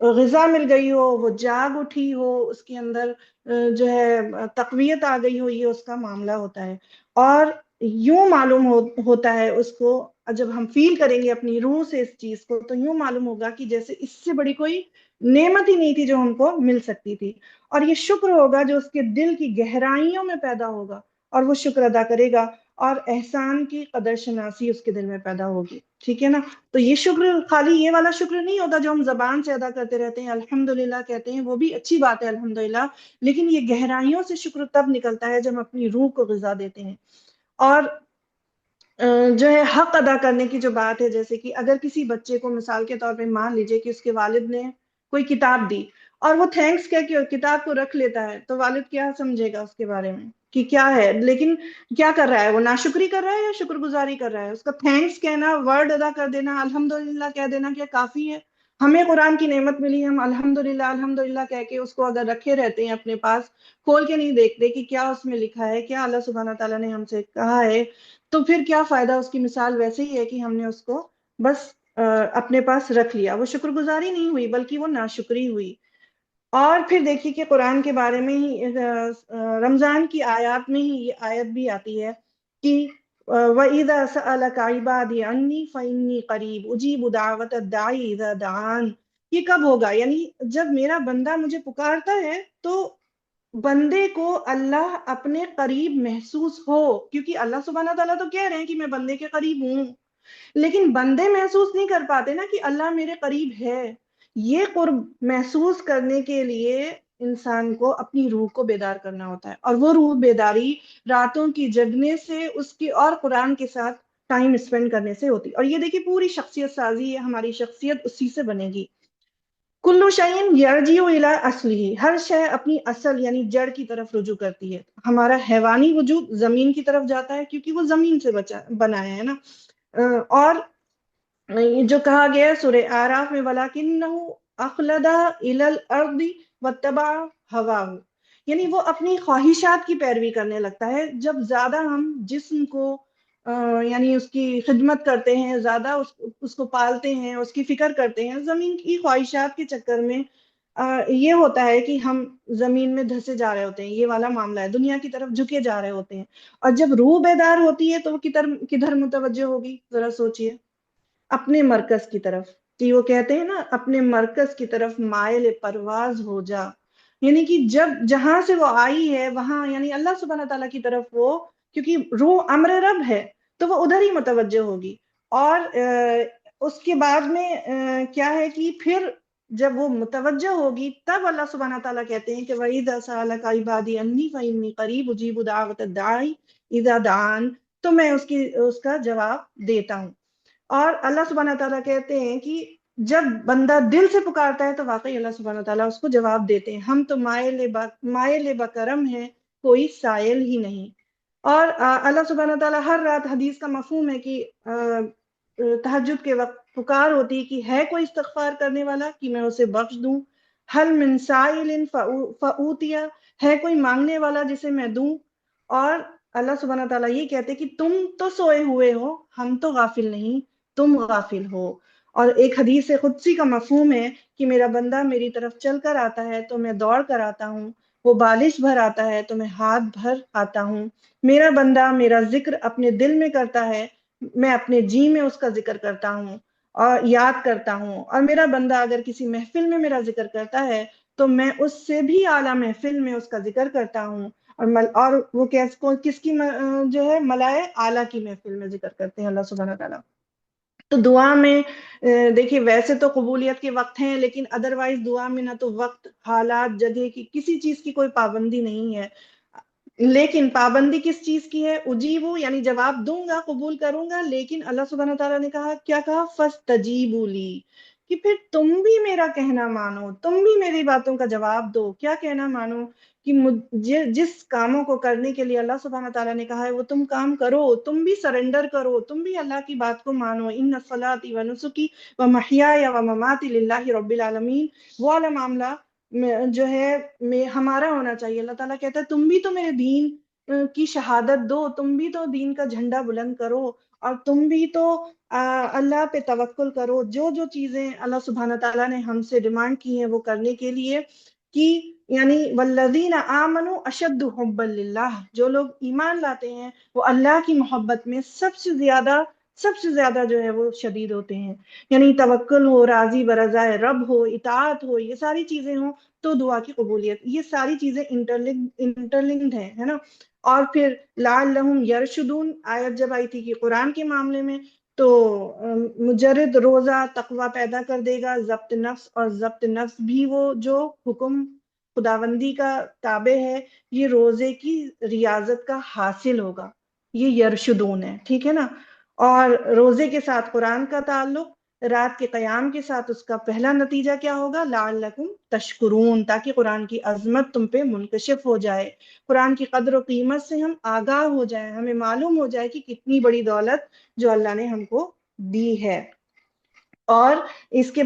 غذا مل گئی ہو، وہ جاگ اٹھی ہو، اس کے اندر جو ہے تقویت آ گئی ہو، یہ اس کا معاملہ ہوتا ہے۔ اور یوں معلوم ہوتا ہے اس کو، جب ہم فیل کریں گے اپنی روح سے اس چیز کو، تو یوں معلوم ہوگا کہ جیسے اس سے بڑی کوئی نعمت ہی نہیں تھی جو ہم کو مل سکتی تھی۔ اور یہ شکر ہوگا جو اس کے دل کی گہرائیوں میں پیدا ہوگا، اور وہ شکر ادا کرے گا۔ اور احسان کی قدر شناسی اس کے دل میں پیدا ہوگی. ٹھیک ہے نا. تو یہ شکر خالی یہ والا شکر نہیں ہوتا جو ہم زبان سے ادا کرتے رہتے ہیں الحمدللہ کہتے ہیں، وہ بھی اچھی بات ہے الحمدللہ، لیکن یہ گہرائیوں سے شکر تب نکلتا ہے جب ہم اپنی روح کو غذا دیتے ہیں. اور جو ہے حق ادا کرنے کی جو بات ہے، جیسے کہ اگر کسی بچے کو مثال کے طور پہ مان لیجئے کہ اس کے والد نے کوئی کتاب دی اور وہ تھینکس کہہ کے کتاب کو رکھ لیتا ہے، تو والد کیا سمجھے گا اس کے بارے میں کہ کیا ہے، لیکن کیا کر رہا ہے وہ؟ ناشکری کر رہا ہے یا شکر گزاری کر رہا ہے؟ اس کا تھینکس کہنا، ورڈ ادا کر دینا، الحمدللہ کہہ دینا کیا کافی ہے؟ ہمیں قرآن کی نعمت ملی، ہم الحمدللہ الحمدللہ کہہ کے اس کو اگر رکھے رہتے ہیں اپنے پاس، کھول کے نہیں دیکھتے کہ کیا اس میں لکھا ہے، کیا اللہ سبحانہ تعالیٰ نے ہم سے کہا ہے، تو پھر کیا فائدہ؟ اس کی مثال ویسے ہی ہے کہ ہم نے اس کو بس اپنے پاس رکھ لیا. وہ شکر گزاری نہیں ہوئی بلکہ وہ ناشکری ہوئی. اور پھر دیکھیے کہ قرآن کے بارے میں ہی رمضان کی آیات میں ہی یہ آیت بھی آتی ہے کہ وَإِذَا سَأَلَكَ عِبَادِي عَنِّي فَإِنِّي قَرِيبٌ أُجِيبُ دَعْوَةَ الدَّاعِ إِذَا دَعَانِ. یہ کب ہوگا؟ یعنی جب میرا بندہ مجھے پکارتا ہے تو بندے کو اللہ اپنے قریب محسوس ہو، کیونکہ اللہ سبحانہ تعالیٰ تو کہہ رہے ہیں کہ میں بندے کے قریب ہوں، لیکن بندے محسوس نہیں کر پاتے نا کہ اللہ میرے قریب ہے. یہ قرب محسوس کرنے کے لیے انسان کو اپنی روح کو بیدار کرنا ہوتا ہے، اور وہ روح بیداری راتوں کی جگنے سے، اس کی اور قرآن کے ساتھ ٹائم اسپینڈ کرنے سے ہوتی. اور یہ دیکھیے پوری شخصیت سازی ہے، ہماری شخصیت اسی سے بنے گی. کلو شعین یرجع الی اصلہ، ہر شے اپنی اصل یعنی جڑ کی طرف رجوع کرتی ہے. ہمارا حیوانی وجود زمین کی طرف جاتا ہے کیونکہ وہ زمین سے بنایا ہے نا. اور یہ جو کہا گیا ہے سورہ اعراف میں وَلَكِنَّهُ أَخْلَدَ إِلَى الْأَرْضِ وَاتَّبَعَ هَوَاهُ، یعنی وہ اپنی خواہشات کی پیروی کرنے لگتا ہے. جب زیادہ ہم جسم کو یعنی اس کی خدمت کرتے ہیں، زیادہ اس کو پالتے ہیں، اس کی فکر کرتے ہیں، زمین کی خواہشات کے چکر میں یہ ہوتا ہے کہ ہم زمین میں دھسے جا رہے ہوتے ہیں. یہ والا معاملہ ہے، دنیا کی طرف جھکے جا رہے ہوتے ہیں. اور جب روح بیدار ہوتی ہے تو وہ کدھر متوجہ ہوگی؟ ذرا سوچئے. اپنے مرکز کی طرف، کہ وہ کہتے ہیں نا اپنے مرکز کی طرف مائل پرواز ہو جا، یعنی کہ جب جہاں سے وہ آئی ہے وہاں، یعنی اللہ سبحانہ تعالیٰ کی طرف وہ، کیونکہ روح امر رب ہے تو وہ ادھر ہی متوجہ ہوگی. اور اس کے بعد میں کیا ہے کہ پھر جب وہ متوجہ ہوگی تب اللہ سبحانہ تعالیٰ کہتے ہیں کہ وَإِذَا سَأَلَكَ عِبَادِي عَنِّي فَإِنِّي قَرِيبٌ أُجِيبُ دَعْوَةَ الدَّاعِ إِذَا دَعَانِ، تو میں اس کا جواب دیتا ہوں. اور اللہ سبحانہ تعالیٰ کہتے ہیں کہ جب بندہ دل سے پکارتا ہے تو واقعی اللہ سبحانہ تعالیٰ اس کو جواب دیتے ہیں. ہم تو مائل بکرم ہیں، کوئی سائل ہی نہیں. اور اللہ سبحانہ تعالیٰ ہر رات، حدیث کا مفہوم ہے کہ تہجد کے وقت پکار ہوتی کہ ہے کوئی استغفار کرنے والا کہ میں اسے بخش دوں، حل من سائل فاوتیا، ہے کوئی مانگنے والا جسے میں دوں. اور اللہ سبحانہ تعالیٰ یہ کہتے کہ تم تو سوئے ہوئے ہو، ہم تو غافل نہیں، تم غافل ہو. اور ایک حدیث قدسی کا مفہوم ہے کہ میرا بندہ میری طرف چل کر آتا ہے تو میں دوڑ کر آتا ہوں، وہ بالش بھر آتا ہے تو میں ہاتھ بھر آتا ہوں. میرا بندہ میرا ذکر اپنے دل میں کرتا ہے، میں اپنے جی میں اس کا ذکر کرتا ہوں اور یاد کرتا ہوں. اور میرا بندہ اگر کسی محفل میں میرا ذکر کرتا ہے تو میں اس سے بھی اعلیٰ محفل میں اس کا ذکر کرتا ہوں. اور وہ کس کی جو ہے ملائے اعلیٰ کی محفل میں ذکر کرتے ہیں اللہ سبحانہ تعالیٰ. تو دعا میں دیکھیے ویسے تو قبولیت کے وقت ہیں، لیکن ادروائز دعا میں نہ تو وقت، حالات، جگہ کی، کسی چیز کی کوئی پابندی نہیں ہے. لیکن پابندی کس چیز کی ہے؟ اجیبو یعنی جواب دوں گا، قبول کروں گا، لیکن اللہ سبحانہ تعالیٰ نے کہا، کیا کہا؟ فاستجیبوا لی، کہ پھر تم بھی میرا کہنا مانو، تم بھی میری باتوں کا جواب دو. کیا کہنا مانو؟ کہ جس کاموں کو کرنے کے لیے اللہ سبحانہ تعالیٰ نے کہا ہے وہ تم کام کرو، تم بھی سرنڈر کرو، تم بھی اللہ کی بات کو مانو. ان صلاتی و نسکی و محیای و مماتی للہ رب العالمین، وہ والا معاملہ جو ہے ہمارا ہونا چاہیے. اللہ تعالیٰ کہتا ہے تم بھی تو میرے دین کی شہادت دو، تم بھی تو دین کا جھنڈا بلند کرو، اور تم بھی تو اللہ پہ توکل کرو. جو چیزیں اللہ سبحانہ تعالیٰ نے ہم سے ڈیمانڈ کی ہیں وہ کرنے کے لیے، کہ یعنی والذین آمنوا اشد حبا للہ، جو لوگ ایمان لاتے ہیں وہ اللہ کی محبت میں سب سے زیادہ سب سے زیادہ جو ہے وہ شدید ہوتے ہیں. یعنی توکل ہو، راضی برضائے رب ہو، اطاعت ہو، یہ ساری چیزیں ہوں تو دعا کی قبولیت. یہ ساری چیزیں انٹرلنکڈ ہیں، ہے نا. اور پھر لعلہم یرشدون آیت جب آئی تھی کہ قرآن کے معاملے میں، تو مجرد روزہ تقوی پیدا کر دے گا، ضبط نفس. اور ضبط نفس بھی وہ جو حکم خداوندی کا تابع ہے، یہ روزے کی ریاضت کا حاصل ہوگا. یہ یرشدون ہے، ٹھیک ہے نا. اور روزے کے ساتھ قرآن کا تعلق، رات کے قیام کے ساتھ اس کا پہلا نتیجہ کیا ہوگا؟ لعلکم تشکرون، تاکہ قرآن کی عظمت تم پہ منکشف ہو جائے، قرآن کی قدر و قیمت سے ہم آگاہ ہو جائیں، ہمیں معلوم ہو جائے کہ کتنی بڑی دولت جو اللہ نے ہم کو دی ہے. اور اس کے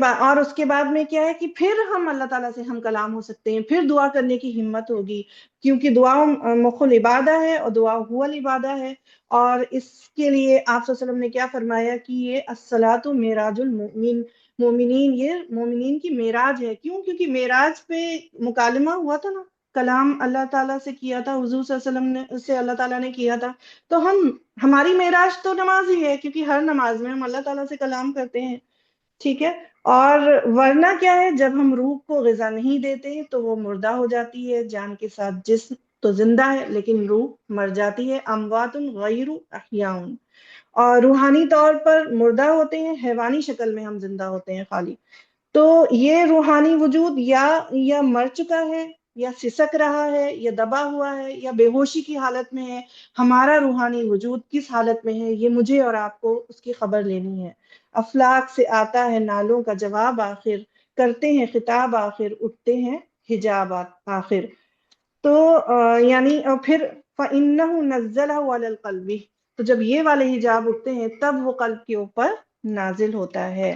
بعد میں کیا ہے کہ پھر ہم اللہ تعالیٰ سے ہم کلام ہو سکتے ہیں، پھر دعا کرنے کی ہمت ہوگی، کیونکہ دعا مخ العبادہ ہے اور دعا هو العبادہ ہے. اور اس کے لیے آپ صلی اللہ علیہ وسلم نے کیا فرمایا کہ یہ الصلاۃ معراج المؤمن، مومنین، یہ مومنین کی معراج ہے. کیوں؟ کیونکہ معراج پہ مکالمہ ہوا تھا نا، کلام اللہ تعالیٰ سے کیا تھا، حضور صلی اللہ علیہ وسلم نے سے اللہ تعالیٰ نے کیا تھا. تو ہماری معراج تو نماز ہی ہے، کیونکہ ہر نماز میں ہم اللہ تعالیٰ سے کلام کرتے ہیں، ٹھیک ہے. اور ورنہ کیا ہے، جب ہم روح کو غذا نہیں دیتے تو وہ مردہ ہو جاتی ہے، جان کے ساتھ جسم تو زندہ ہے لیکن روح مر جاتی ہے. اموات غیر احیاء. اور روحانی طور پر مردہ ہوتے ہیں، حیوانی شکل میں ہم زندہ ہوتے ہیں خالی. تو یہ روحانی وجود یا مر چکا ہے، یا سسک رہا ہے، یا دبا ہوا ہے، یا بے ہوشی کی حالت میں ہے. ہمارا روحانی وجود کس حالت میں ہے، یہ مجھے اور آپ کو اس کی خبر لینی ہے. افلاک سے آتا ہے نالوں کا جواب آخر، کرتے ہیں خطاب آخر، اٹھتے ہیں حجاب آخر. تو یعنی پھر فَإِنَّهُ نَزَّلَهُ عَلَى الْقَلْبِ، تو جب یہ والے حجاب اٹھتے ہیں تب وہ قلب کے اوپر نازل ہوتا ہے.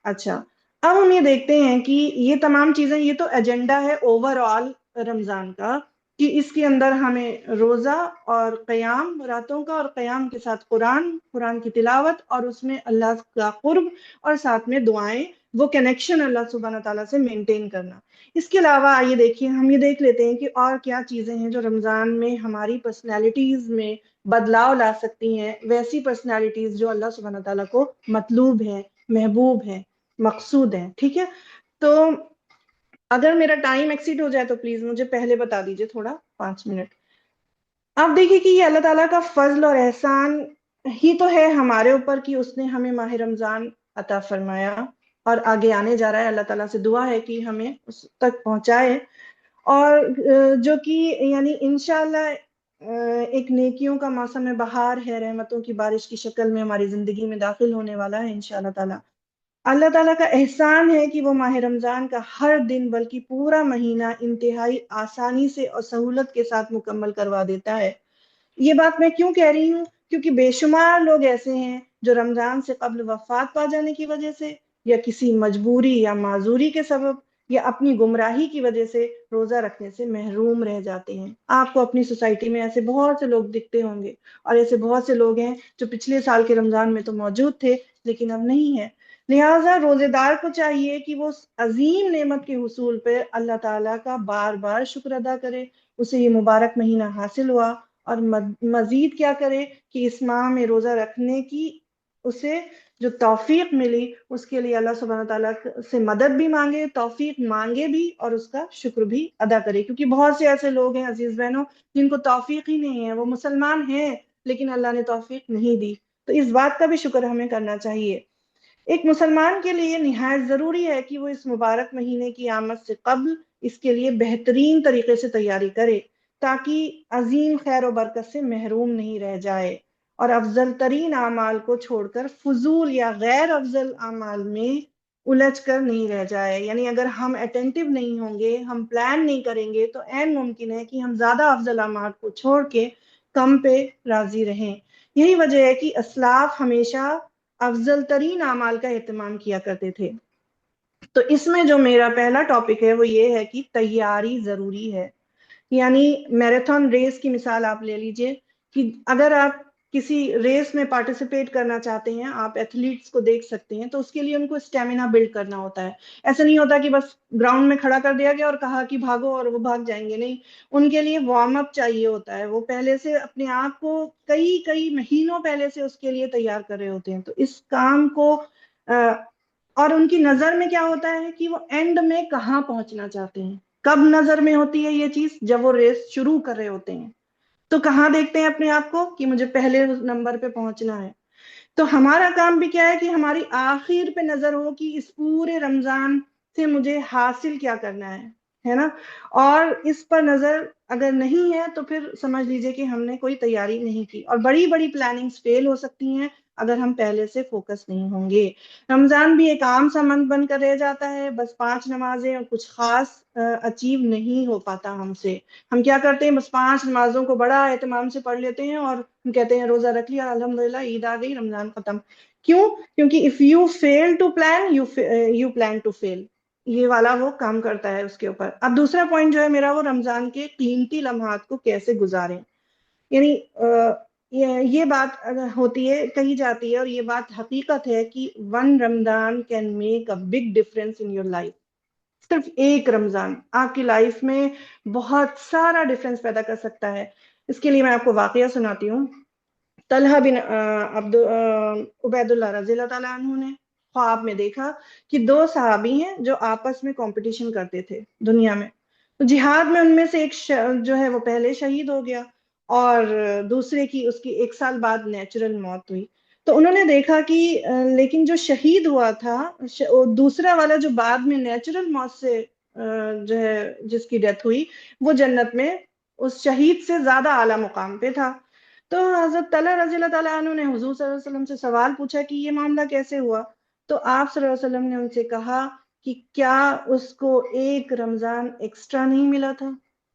اچھا، اب ہم یہ دیکھتے ہیں کہ یہ تمام چیزیں، یہ تو ایجنڈا ہے اوور آل رمضان کا، کہ اس کے اندر ہمیں روزہ اور قیام راتوں کا، اور قیام کے ساتھ قرآن کی تلاوت، اور اس میں اللہ کا قرب، اور ساتھ میں دعائیں، وہ کنیکشن اللہ سبحانہ تعالیٰ سے مینٹین کرنا. اس کے علاوہ آئیے دیکھیے، ہم یہ دیکھ لیتے ہیں کہ اور کیا چیزیں ہیں جو رمضان میں ہماری پرسنالٹیز میں بدلاؤ لا سکتی ہیں، ویسی پرسنالٹیز جو اللہ سبحانہ تعالیٰ کو مطلوب ہیں، محبوب ہیں، مقصود ہیں. ٹھیک ہے. تو اگر میرا ٹائم ایکسیڈ ہو جائے تو پلیز مجھے پہلے بتا دیجیے، تھوڑا 5 منٹ. آپ دیکھیے کہ یہ اللہ تعالیٰ کا فضل اور احسان ہی تو ہے ہمارے اوپر کہ اس نے ہمیں ماہ رمضان عطا فرمایا، اور آگے آنے جا رہا ہے. اللہ تعالیٰ سے دعا ہے کہ ہمیں اس تک پہنچائے، اور جو کہ یعنی انشاءاللہ ایک نیکیوں کا موسم بہار ہے، رحمتوں کی بارش کی شکل میں ہماری زندگی میں داخل ہونے والا ہے انشاءاللہ تعالیٰ. اللہ تعالیٰ کا احسان ہے کہ وہ ماہ رمضان کا ہر دن بلکہ پورا مہینہ انتہائی آسانی سے اور سہولت کے ساتھ مکمل کروا دیتا ہے. یہ بات میں کیوں کہہ رہی ہوں؟ کیونکہ بے شمار لوگ ایسے ہیں جو رمضان سے قبل وفات پا جانے کی وجہ سے، یا کسی مجبوری یا معذوری کے سبب، یا اپنی گمراہی کی وجہ سے روزہ رکھنے سے محروم رہ جاتے ہیں. آپ کو اپنی سوسائٹی میں ایسے بہت سے لوگ دکھتے ہوں گے، اور ایسے بہت سے لوگ ہیں جو پچھلے سال کے رمضان میں تو موجود تھے لیکن اب نہیں ہے. لہٰذا روزے دار کو چاہیے کہ وہ عظیم نعمت کے حصول پہ اللہ تعالیٰ کا بار بار شکر ادا کرے. اسے یہ مبارک مہینہ حاصل ہوا، اور مزید کیا کرے کہ اس ماہ میں روزہ رکھنے کی اسے جو توفیق ملی، اس کے لیے اللہ سبحانہ تعالیٰ سے مدد بھی مانگے، توفیق مانگے بھی، اور اس کا شکر بھی ادا کرے. کیونکہ بہت سے ایسے لوگ ہیں عزیز بہنوں جن کو توفیق ہی نہیں ہے، وہ مسلمان ہیں لیکن اللہ نے توفیق نہیں دی. تو اس بات کا بھی شکر ہمیں کرنا چاہیے. ایک مسلمان کے لیے نہایت ضروری ہے کہ وہ اس مبارک مہینے کی آمد سے قبل اس کے لیے بہترین طریقے سے تیاری کرے، تاکہ عظیم خیر و برکت سے محروم نہیں رہ جائے، اور افضل ترین اعمال کو چھوڑ کر فضول یا غیر افضل اعمال میں الجھ کر نہیں رہ جائے. یعنی اگر ہم اٹینٹیو نہیں ہوں گے، ہم پلان نہیں کریں گے، تو عین ممکن ہے کہ ہم زیادہ افضل اعمال کو چھوڑ کے کم پہ راضی رہیں. یہی وجہ ہے کہ اسلاف ہمیشہ افضل ترین اعمال کا اہتمام کیا کرتے تھے. تو اس میں جو میرا پہلا ٹاپک ہے وہ یہ ہے کہ تیاری ضروری ہے. یعنی میراتھن ریس کی مثال آپ لے لیجئے کہ اگر آپ کسی ریس میں پارٹیسپیٹ کرنا چاہتے ہیں، آپ ایتھلیٹس کو دیکھ سکتے ہیں، تو اس کے لیے ان کو اسٹیمنا بلڈ کرنا ہوتا ہے. ایسا نہیں ہوتا کہ بس گراؤنڈ میں کھڑا کر دیا گیا اور کہا کہ بھاگو اور وہ بھاگ جائیں گے. نہیں، ان کے لیے وارم اپ چاہیے ہوتا ہے. وہ پہلے سے اپنے آپ کو کئی کئی مہینوں پہلے سے اس کے لیے تیار کر رہے ہوتے ہیں. تو اس کام کو اور ان کی نظر میں کیا ہوتا ہے کہ وہ اینڈ میں کہاں پہنچنا چاہتے ہیں. کب نظر میں ہوتی ہے یہ چیز؟ جب وہ ریس شروع کر رہے ہوتے ہیں. تو کہاں دیکھتے ہیں اپنے آپ کو کہ مجھے پہلے نمبر پہ پہنچنا ہے. تو ہمارا کام بھی کیا ہے کہ ہماری آخر پہ نظر ہو کہ اس پورے رمضان سے مجھے حاصل کیا کرنا ہے نا. اور اس پر نظر اگر نہیں ہے تو پھر سمجھ لیجئے کہ ہم نے کوئی تیاری نہیں کی، اور بڑی بڑی پلاننگز فیل ہو سکتی ہیں اگر ہم پہلے سے فوکس نہیں ہوں گے. رمضان بھی ایک عام سا منتھ بن کر رہ جاتا ہے، بس 5 نمازیں اور کچھ خاص اچیو نہیں ہو پاتا ہم سے. ہم کیا کرتے ہیں، بس 5 نمازوں کو بڑا اہتمام سے پڑھ لیتے ہیں اور ہم کہتے ہیں روزہ رکھ لیا، الحمدللہ عید آ گئی، رمضان ختم. کیوں؟ کیونکہ if you fail to plan you plan to fail. یہ والا وہ کام کرتا ہے اس کے اوپر. اب دوسرا پوائنٹ جو ہے میرا، وہ رمضان کے قیمتی لمحات کو کیسے گزاریں. یعنی یہ بات ہوتی ہے، کہی جاتی ہے، اور یہ بات حقیقت ہے کہ one Ramzan can make a big difference in your life. صرف ایک رمضان آپ کی لائف میں بہت سارا ڈفرنس پیدا کر سکتا ہے. اس کے لیے میں آپ کو واقعہ سناتی ہوں. طلحہ بن عبید اللہ رضی اللہ تعالیٰ عنہ نے خواب میں دیکھا کہ 2 صحابی ہیں جو آپس میں کمپٹیشن کرتے تھے دنیا میں. تو جہاد میں ان میں سے ایک جو ہے وہ پہلے شہید ہو گیا، اور دوسرے کی اس کی 1 سال بعد نیچرل موت ہوئی. تو انہوں نے دیکھا کہ لیکن جو شہید ہوا تھا، دوسرا والا جو بعد میں نیچرل موت سے جو ہے جس کی ڈیتھ ہوئی، وہ جنت میں اس شہید سے زیادہ اعلیٰ مقام پہ تھا. تو حضرت طلحہ رضی اللہ تعالیٰ عنہ نے حضور صلی اللہ علیہ وسلم سے سوال پوچھا کہ یہ معاملہ کیسے ہوا. تو آپ صلی اللہ علیہ وسلم نے ان سے کہا کہ کیا اس کو ایک رمضان ایکسٹرا نہیں ملا تھا.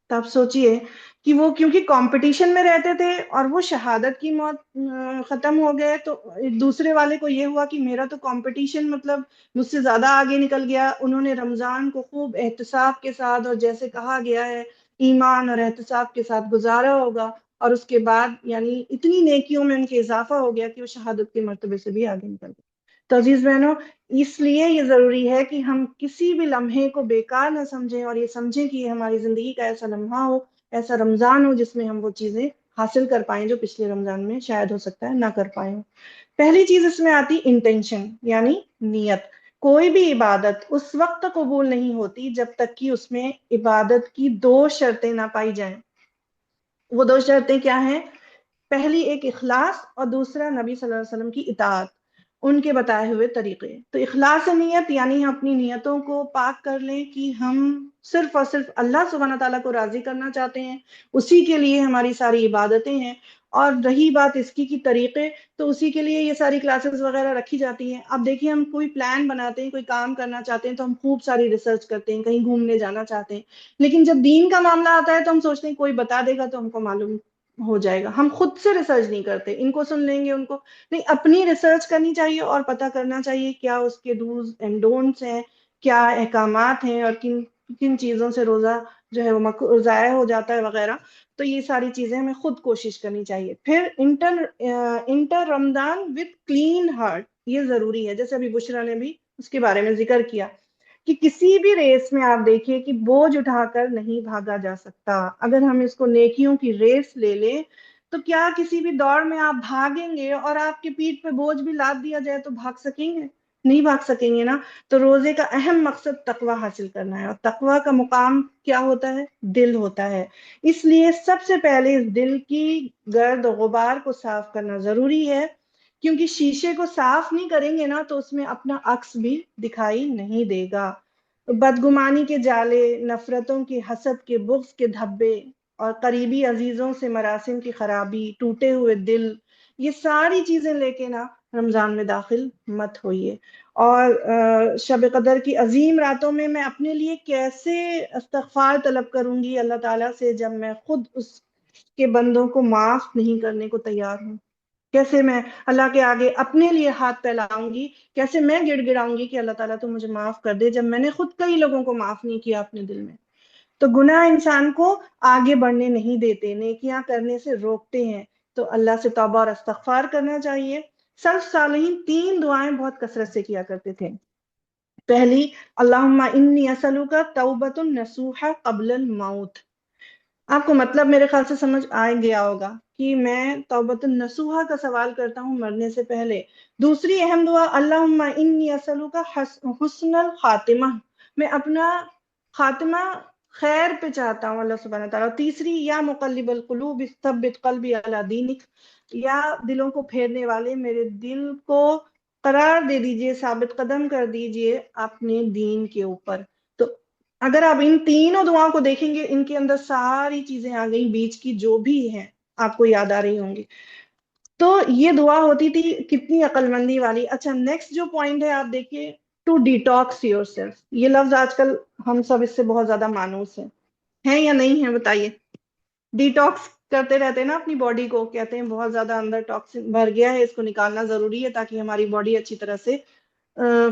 تو آپ سوچئے کہ وہ کیونکہ کمپٹیشن میں رہتے تھے اور وہ شہادت کی موت ختم ہو گئے، تو دوسرے والے کو یہ ہوا کہ میرا تو کمپٹیشن مطلب مجھ سے زیادہ آگے نکل گیا. انہوں نے رمضان کو خوب احتساب کے ساتھ، اور جیسے کہا گیا ہے ایمان اور احتساب کے ساتھ گزارا ہوگا، اور اس کے بعد یعنی اتنی نیکیوں میں ان کے اضافہ ہو گیا کہ وہ شہادت کے مرتبے سے بھی آگے نکل گئے. تو عزیز بہنوں، اس لیے یہ ضروری ہے کہ ہم کسی بھی لمحے کو بیکار نہ سمجھیں، اور یہ سمجھیں کہ یہ ہماری زندگی کا ایسا لمحہ ہو، ایسا رمضان ہو جس میں ہم وہ چیزیں حاصل کر پائیں جو پچھلے رمضان میں شاید ہو سکتا ہے نہ کر پائیں. پہلی چیز اس میں آتی انٹینشن، یعنی نیت. کوئی بھی عبادت اس وقت قبول نہیں ہوتی جب تک کہ اس میں عبادت کی 2 شرطیں نہ پائی جائیں. وہ 2 شرطیں کیا ہیں؟ پہلی ایک اخلاص، اور دوسرا نبی صلی اللہ علیہ وسلم کی اطاعت، ان کے بتائے ہوئے طریقے. تو اخلاص نیت یعنی ہم اپنی نیتوں کو پاک کر لیں کہ ہم صرف اور صرف اللہ سبحانہ تعالیٰ کو راضی کرنا چاہتے ہیں، اسی کے لیے ہماری ساری عبادتیں ہیں. اور رہی بات اس کی طریقے، تو اسی کے لیے یہ ساری کلاسز وغیرہ رکھی جاتی ہیں. اب دیکھیے، ہم کوئی پلان بناتے ہیں، کوئی کام کرنا چاہتے ہیں، تو ہم خوب ساری ریسرچ کرتے ہیں، کہیں گھومنے جانا چاہتے ہیں. لیکن جب دین کا معاملہ آتا ہے تو ہم سوچتے ہیں کوئی بتا دے گا تو ہم کو معلوم ہو جائے گا. ہم خود سے ریسرچ نہیں کرتے، ان کو سن لیں گے، ان کو نہیں. اپنی ریسرچ کرنی چاہیے اور پتہ کرنا چاہیے کیا اس کے ڈوز اینڈ ڈونٹس ہیں، کیا احکامات ہیں، اور کن کن چیزوں سے روزہ جو ہے وہ ضائع ہو جاتا ہے وغیرہ. تو یہ ساری چیزیں ہمیں خود کوشش کرنی چاہیے. پھر enter Ramzan with clean heart, یہ ضروری ہے. جیسے ابھی بشرا نے بھی اس کے بارے میں ذکر کیا کہ کسی بھی ریس میں آپ دیکھیے کہ بوجھ اٹھا کر نہیں بھاگا جا سکتا. اگر ہم اس کو نیکیوں کی ریس لے لیں تو کیا کسی بھی دوڑ میں آپ بھاگیں گے اور آپ کی پیٹھ پہ بوجھ بھی لاد دیا جائے تو بھاگ سکیں گے؟ نہیں بھاگ سکیں گے نا. تو روزے کا اہم مقصد تقوی حاصل کرنا ہے، اور تقوی کا مقام کیا ہوتا ہے؟ دل ہوتا ہے. اس لیے سب سے پہلے اس دل کی گرد و غبار کو صاف کرنا ضروری ہے، کیونکہ شیشے کو صاف نہیں کریں گے نا تو اس میں اپنا عکس بھی دکھائی نہیں دے گا. بدگمانی کے جالے، نفرتوں کے، حسد کے، بغض کے دھبے، اور قریبی عزیزوں سے مراسم کی خرابی، ٹوٹے ہوئے دل، یہ ساری چیزیں لے کے نا رمضان میں داخل مت ہوئیے. اور شب قدر کی عظیم راتوں میں میں اپنے لیے کیسے استغفار طلب کروں گی اللہ تعالیٰ سے جب میں خود اس کے بندوں کو معاف نہیں کرنے کو تیار ہوں؟ کیسے میں اللہ کے آگے اپنے لیے ہاتھ پھیلاؤں گی؟ کیسے میں گڑ گڑاؤں گی کہ اللہ تعالیٰ تو مجھے معاف کر دے، جب میں نے خود کئی لوگوں کو معاف نہیں کیا اپنے دل میں؟ تو گناہ انسان کو آگے بڑھنے نہیں دیتے، نیکیاں کرنے سے روکتے ہیں. تو اللہ سے توبہ اور استغفار کرنا چاہیے۔ سلف صالحین 3 دعائیں بہت کثرت سے کیا کرتے تھے۔ پہلی، اللہم انی اسألک توبۃ نصوحا قبل الموت۔ آپ کو مطلب میرے خیال سے سمجھ آ گیا ہوگا کہ میں توبۃ النصوحہ کا سوال کرتا ہوں مرنے سے پہلے۔ دوسری اہم دعا، اللہم انی اسألک حسن الخاتمہ، میں اپنا خاتمہ خیر پہ چاہتا ہوں اللہ سبحانہ تعالیٰ۔ تیسری، یا مقلب القلوب ثبت قلبی علی دینک، یا دلوں کو پھیرنے والے میرے دل کو قرار دے دیجئے، ثابت قدم کر دیجئے اپنے دین کے اوپر۔ تو اگر آپ ان تینوں دعاؤں کو دیکھیں گے، ان کے اندر ساری چیزیں آ گئی بیچ کی جو بھی ہیں، آپ کو یاد آ رہی ہوں گی۔ تو یہ دعا ہوتی تھی کتنی عقل مندی والی۔ اچھا، نیکسٹ جو پوائنٹ ہے آپ دیکھیے، ٹو ڈیٹاکس یور سیلف۔ یہ لفظ آج کل ہم سب اس سے بہت زیادہ مانوس ہیں یا نہیں ہیں، بتائیے؟ ڈیٹاکس کرتے رہتے ہیں نا اپنی باڈی کو، کہتے ہیں بہت زیادہ اندر ٹاکسن بھر گیا ہے، اس کو نکالنا ضروری ہے تاکہ ہماری باڈی اچھی طرح سے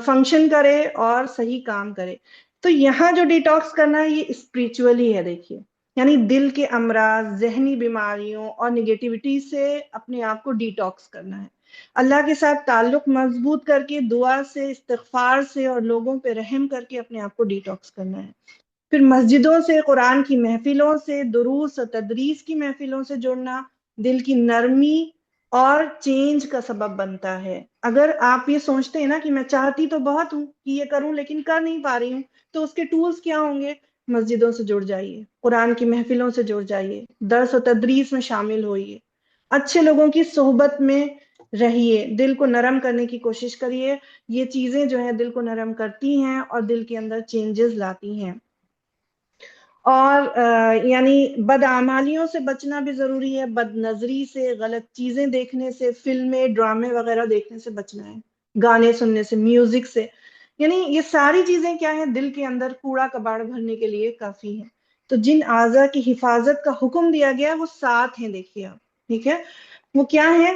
فنکشن کرے اور صحیح کام کرے۔ تو یہاں جو ڈیٹاکس کرنا ہے یہ اسپریچولی ہے، دیکھیے، یعنی دل کے امراض، ذہنی بیماریوں اور نگیٹیوٹی سے اپنے آپ کو ڈیٹاکس کرنا ہے۔ اللہ کے ساتھ تعلق مضبوط کر کے، دعا سے، استغفار سے اور لوگوں پہ رحم کر کے اپنے آپ کو ڈیٹاکس کرنا ہے۔ پھر مسجدوں سے، قرآن کی محفلوں سے، دروس و تدریس کی محفلوں سے جڑنا دل کی نرمی اور چینج کا سبب بنتا ہے۔ اگر آپ یہ سوچتے ہیں نا کہ میں چاہتی تو بہت ہوں کہ یہ کروں لیکن کر نہیں پا رہی ہوں، تو اس کے ٹولز کیا ہوں گے؟ مسجدوں سے جڑ جائیے، قرآن کی محفلوں سے جڑ جائیے، درس و تدریس میں شامل ہوئیے، اچھے لوگوں کی صحبت میں رہیے، دل کو نرم کرنے کی کوشش کریے۔ یہ چیزیں جو ہیں دل کو نرم کرتی ہیں اور دل کے اندر چینجز لاتی ہیں۔ اور یعنی بدعمالیوں سے بچنا بھی ضروری ہے، بد نظری سے، غلط چیزیں دیکھنے سے، فلمیں، ڈرامے وغیرہ دیکھنے سے بچنا ہے، گانے سننے سے، میوزک سے۔ یعنی یہ ساری چیزیں کیا ہیں؟ دل کے اندر کوڑا کباڑ بھرنے کے لیے کافی ہیں۔ تو جن اعضاء کی حفاظت کا حکم دیا گیا وہ 7 ہیں، دیکھیے آپ، ٹھیک ہے؟ وہ کیا ہے؟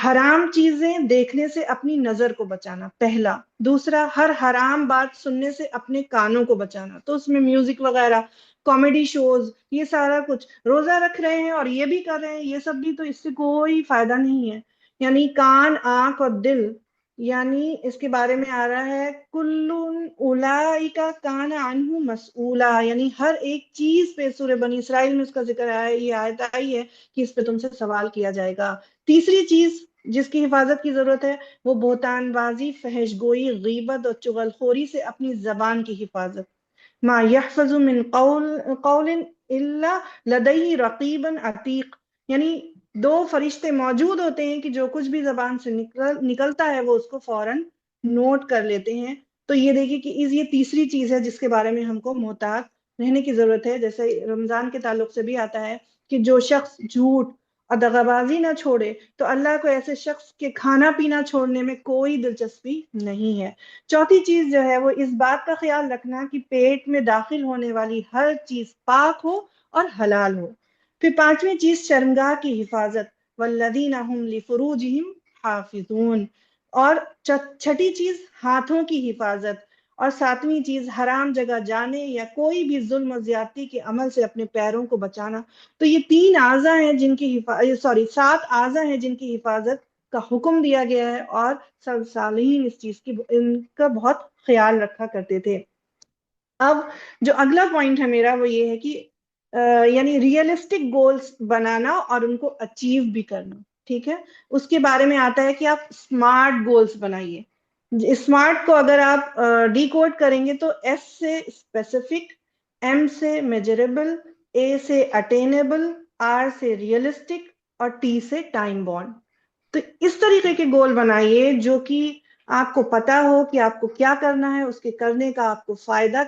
حرام چیزیں دیکھنے سے اپنی نظر کو بچانا، پہلا۔ دوسرا، ہر حرام بات سننے سے اپنے کانوں کو بچانا، تو اس میں میوزک وغیرہ، کامیڈی شوز، یہ سارا کچھ۔ روزہ رکھ رہے ہیں اور یہ بھی کر رہے ہیں، یہ سب بھی تو اس سے کوئی فائدہ نہیں ہے۔ یعنی کان، آنکھ اور دل، یعنی اس کے بارے میں آ رہا ہے کل اولئک کان عنہ مسئولا، یعنی ہر ایک چیز پہ، سورہ بنی اسرائیل میں اس کا ذکر آیا ہے، یہ آیت آئی ہے کہ اس پہ تم سے سوال کیا جائے گا۔ تیسری چیز جس کی حفاظت کی ضرورت ہے وہ بہتان بازی، فحش گوئی، غیبت اور چغل خوری سے اپنی زبان کی حفاظت۔ ما یحفظ من قول الا لدیہ رقیب عتیق، یعنی 2 فرشتے موجود ہوتے ہیں کہ جو کچھ بھی زبان سے نکلتا ہے وہ اس کو فوراً نوٹ کر لیتے ہیں۔ تو یہ دیکھیے کہ یہ تیسری چیز ہے جس کے بارے میں ہم کو محتاط رہنے کی ضرورت ہے۔ جیسے رمضان کے تعلق سے بھی آتا ہے کہ جو شخص جھوٹ اور دغابازی نہ چھوڑے تو اللہ کو ایسے شخص کے کھانا پینا چھوڑنے میں کوئی دلچسپی نہیں ہے۔ چوتھی چیز جو ہے وہ اس بات کا خیال رکھنا کہ پیٹ میں داخل ہونے والی ہر چیز پاک ہو اور حلال ہو۔ پھر 5ویں چیز شرمگاہ کی حفاظت، والذین هم لفروجہم حافظون۔ اور چھٹی چیز ہاتھوں کی حفاظت۔ اور 7ویں چیز حرام جگہ جانے یا کوئی بھی ظلم و زیادتی کے عمل سے اپنے پیروں کو بچانا۔ تو یہ 3 اعضاء ہیں جن کی 7 اعضاء ہیں جن کی حفاظت کا حکم دیا گیا ہے، اور سب صالحین اس چیز کی ان کا بہت خیال رکھا کرتے تھے۔ اب جو اگلا پوائنٹ ہے میرا وہ یہ ہے کہ یعنی ریئلسٹک گولز بنانا اور ان کو اچیو بھی کرنا، ٹھیک ہے؟ اس کے بارے میں آتا ہے کہ آپ اسمارٹ گولز بنائیے۔ اسمارٹ کو اگر آپ ڈی کوڈ کریں گے تو ایس سے اسپیسیفک، ایم سے میجریبل، اے سے اٹینیبل، آر سے ریئلسٹک اور ٹی سے ٹائم بانڈ۔ تو اس طریقے کے گول بنائیے جو کہ آپ کو پتا ہو کہ آپ کو کیا کرنا ہے، اس کے کرنے کا آپ کو فائدہ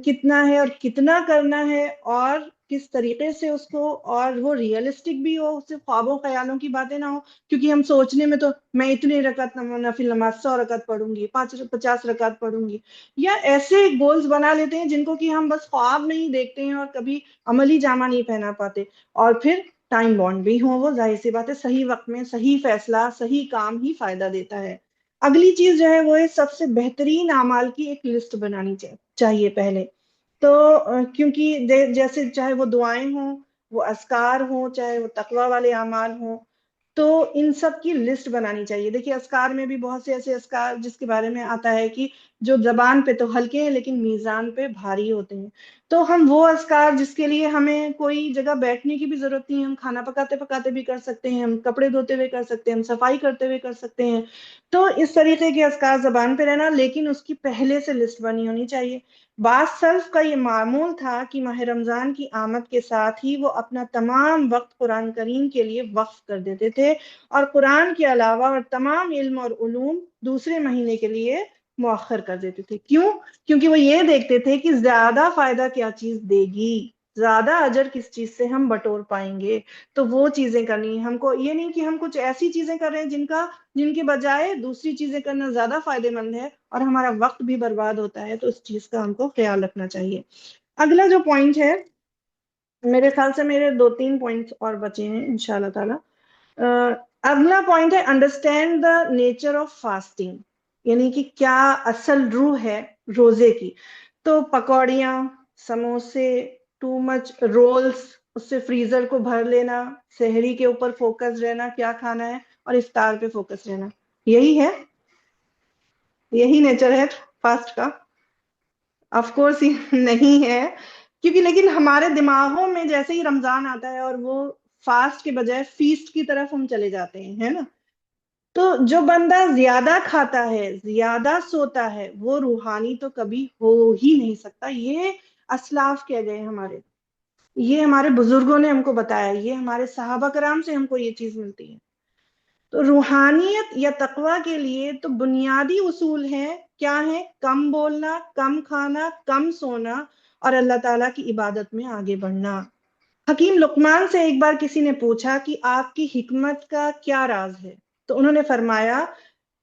کتنا ہے اور کتنا کرنا ہے اور کس طریقے سے اس کو، اور وہ ریئلسٹک بھی ہو، صرف خوابوں خیالوں کی باتیں نہ ہو۔ کیونکہ ہم سوچنے میں تو میں اتنی رکعت نفل نماز 100 رکعت پڑھوں گی، 50 رکعت پڑھوں گی، یا ایسے گولز بنا لیتے ہیں جن کو کہ ہم بس خواب میں ہی دیکھتے ہیں اور کبھی عملی جامہ نہیں پہنا پاتے۔ اور پھر ٹائم بانڈ بھی ہوں، وہ ظاہر سی بات ہے صحیح وقت میں صحیح فیصلہ، صحیح کام ہی فائدہ دیتا ہے۔ اگلی چیز جو ہے وہ ہے سب سے بہترین اعمال کی ایک لسٹ بنانی چاہیے پہلے۔ تو کیونکہ جیسے چاہے وہ دعائیں ہوں، وہ اذکار ہوں چاہے وہ تقوی والے اعمال ہوں، تو ان سب کی لسٹ بنانی چاہیے. دیکھیے اذکار میں بھی بہت سے ایسے اذکار جس کے بارے میں آتا ہے کہ جو زبان پہ تو ہلکے ہیں لیکن میزان پہ بھاری ہوتے ہیں. تو ہم وہ اذکار جس کے لیے ہمیں کوئی جگہ بیٹھنے کی بھی ضرورت نہیں ہے، ہم کھانا پکاتے پکاتے بھی کر سکتے ہیں، ہم کپڑے دھوتے ہوئے کر سکتے ہیں، ہم صفائی کرتے ہوئے کر سکتے ہیں. تو اس طریقے کے اذکار زبان پہ رہنا، لیکن اس کی پہلے سے لسٹ بنی ہونی چاہیے. بعض سلف کا یہ معمول تھا کہ ماہ رمضان کی آمد کے ساتھ ہی وہ اپنا تمام وقت قرآن کریم کے لیے وقف کر دیتے تھے، اور قرآن کے علاوہ اور تمام علم اور علوم دوسرے مہینے کے لیے مؤخر کر دیتے تھے. کیوں؟ کیونکہ وہ یہ دیکھتے تھے کہ زیادہ فائدہ کیا چیز دے گی، زیادہ اجر کس چیز سے ہم بٹور پائیں گے. تو وہ چیزیں کرنی، ہم کو یہ نہیں کہ ہم کچھ ایسی چیزیں کر رہے ہیں جن کے بجائے دوسری چیزیں کرنا زیادہ فائدے مند ہے اور ہمارا وقت بھی برباد ہوتا ہے. تو اس چیز کا ہم کو خیال رکھنا چاہیے. اگلا جو پوائنٹ ہے، میرے خیال سے میرے 2-3 پوائنٹس اور بچے ہیں انشاءاللہ تعالی. اگلا پوائنٹ ہے understand the nature of fasting, یعنی کہ کیا اصل روح ہے روزے کی. تو پکوڑیاں، سموسے، ٹو مچ رولز، اس سے فریزر کو بھر لینا، سحری کے اوپر فوکس رہنا کیا کھانا ہے، اور افطار پہ فوکس رہنا، یہی نیچر ہے فاسٹ کا؟ آف کورس نہیں ہے. کیونکہ لیکن ہمارے دماغوں میں جیسے ہی رمضان آتا ہے اور وہ فاسٹ کے بجائے فیسٹ کی طرف ہم چلے جاتے ہیں، ہے نا. تو جو بندہ زیادہ کھاتا ہے، زیادہ سوتا ہے، وہ روحانی تو کبھی ہو ہی نہیں سکتا. یہ اسلاف کہہ گئے ہمارے، یہ ہمارے بزرگوں نے ہم کو بتایا، یہ ہمارے صحابہ کرام سے ہم کو یہ چیز ملتی ہے. تو روحانیت یا تقوی کے لیے تو بنیادی اصول ہیں، کیا ہے؟ کم بولنا، کم کھانا، کم سونا، اور اللہ تعالیٰ کی عبادت میں آگے بڑھنا. حکیم لقمان سے ایک بار کسی نے پوچھا کہ آپ کی حکمت کا کیا راز ہے؟ تو انہوں نے فرمایا،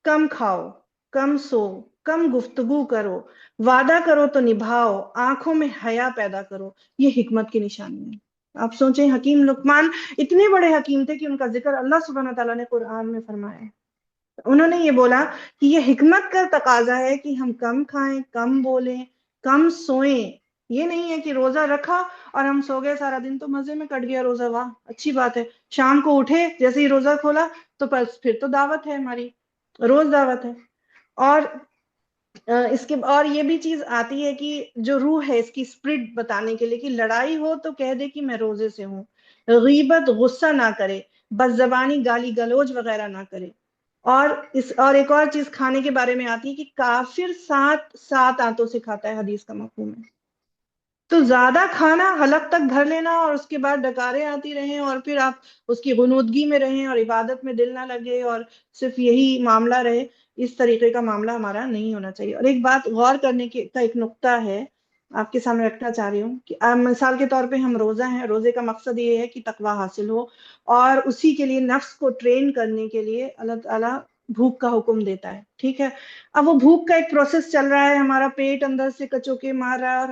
کم کھاؤ، کم سو، کم گفتگو کرو، وعدہ کرو تو نبھاؤ، آنکھوں میں حیا پیدا کرو. یہ حکمت کی نشانی ہے. آپ سوچیں، حکیم لقمان اتنے بڑے حکیم تھے کہ ان کا ذکر اللہ سبحانہ تعالیٰ نے قرآن میں فرمایا ہے. انہوں نے یہ بولا کہ یہ حکمت کا تقاضا ہے کہ ہم کم کھائیں، کم بولیں، کم سوئیں. یہ نہیں ہے کہ روزہ رکھا اور ہم سو گئے سارا دن، تو مزے میں کٹ گیا روزہ، واہ اچھی بات ہے. شام کو اٹھے جیسے ہی روزہ کھولا تو بس پھر تو دعوت ہے، ہماری روز دعوت ہے. اور اس کے اور یہ بھی چیز آتی ہے کہ جو روح ہے اس کی اسپرٹ بتانے کے لیے کہ لڑائی ہو تو کہہ دے کہ میں روزے سے ہوں، غیبت غصہ نہ کرے، بد زبانی گالی گلوچ وغیرہ نہ کرے. اور ایک اور چیز کھانے کے بارے میں آتی ہے کہ کافر سات آنتوں سے کھاتا ہے، حدیث کا مفہوم ہے. تو زیادہ کھانا، حلق تک بھر لینا اور اس کے بعد ڈکاریں آتی رہیں اور پھر آپ اس کی غنودگی میں رہیں اور عبادت میں دل نہ لگے اور صرف یہی معاملہ رہے، اس طریقے کا معاملہ ہمارا نہیں ہونا چاہیے. اور ایک بات غور کرنے کا ایک نقطہ ہے، آپ کے سامنے رکھنا چاہ رہی ہوں کہ مثال کے طور پہ ہم روزہ ہیں، روزے کا مقصد یہ ہے کہ تقوی حاصل ہو، اور اسی کے لیے نفس کو ٹرین کرنے کے لیے اللہ تعالیٰ بھوک کا حکم دیتا ہے. ٹھیک ہے، اب وہ بھوک کا ایک پروسیس چل رہا ہے، ہمارا پیٹ اندر سے کچوکے مار رہا ہے اور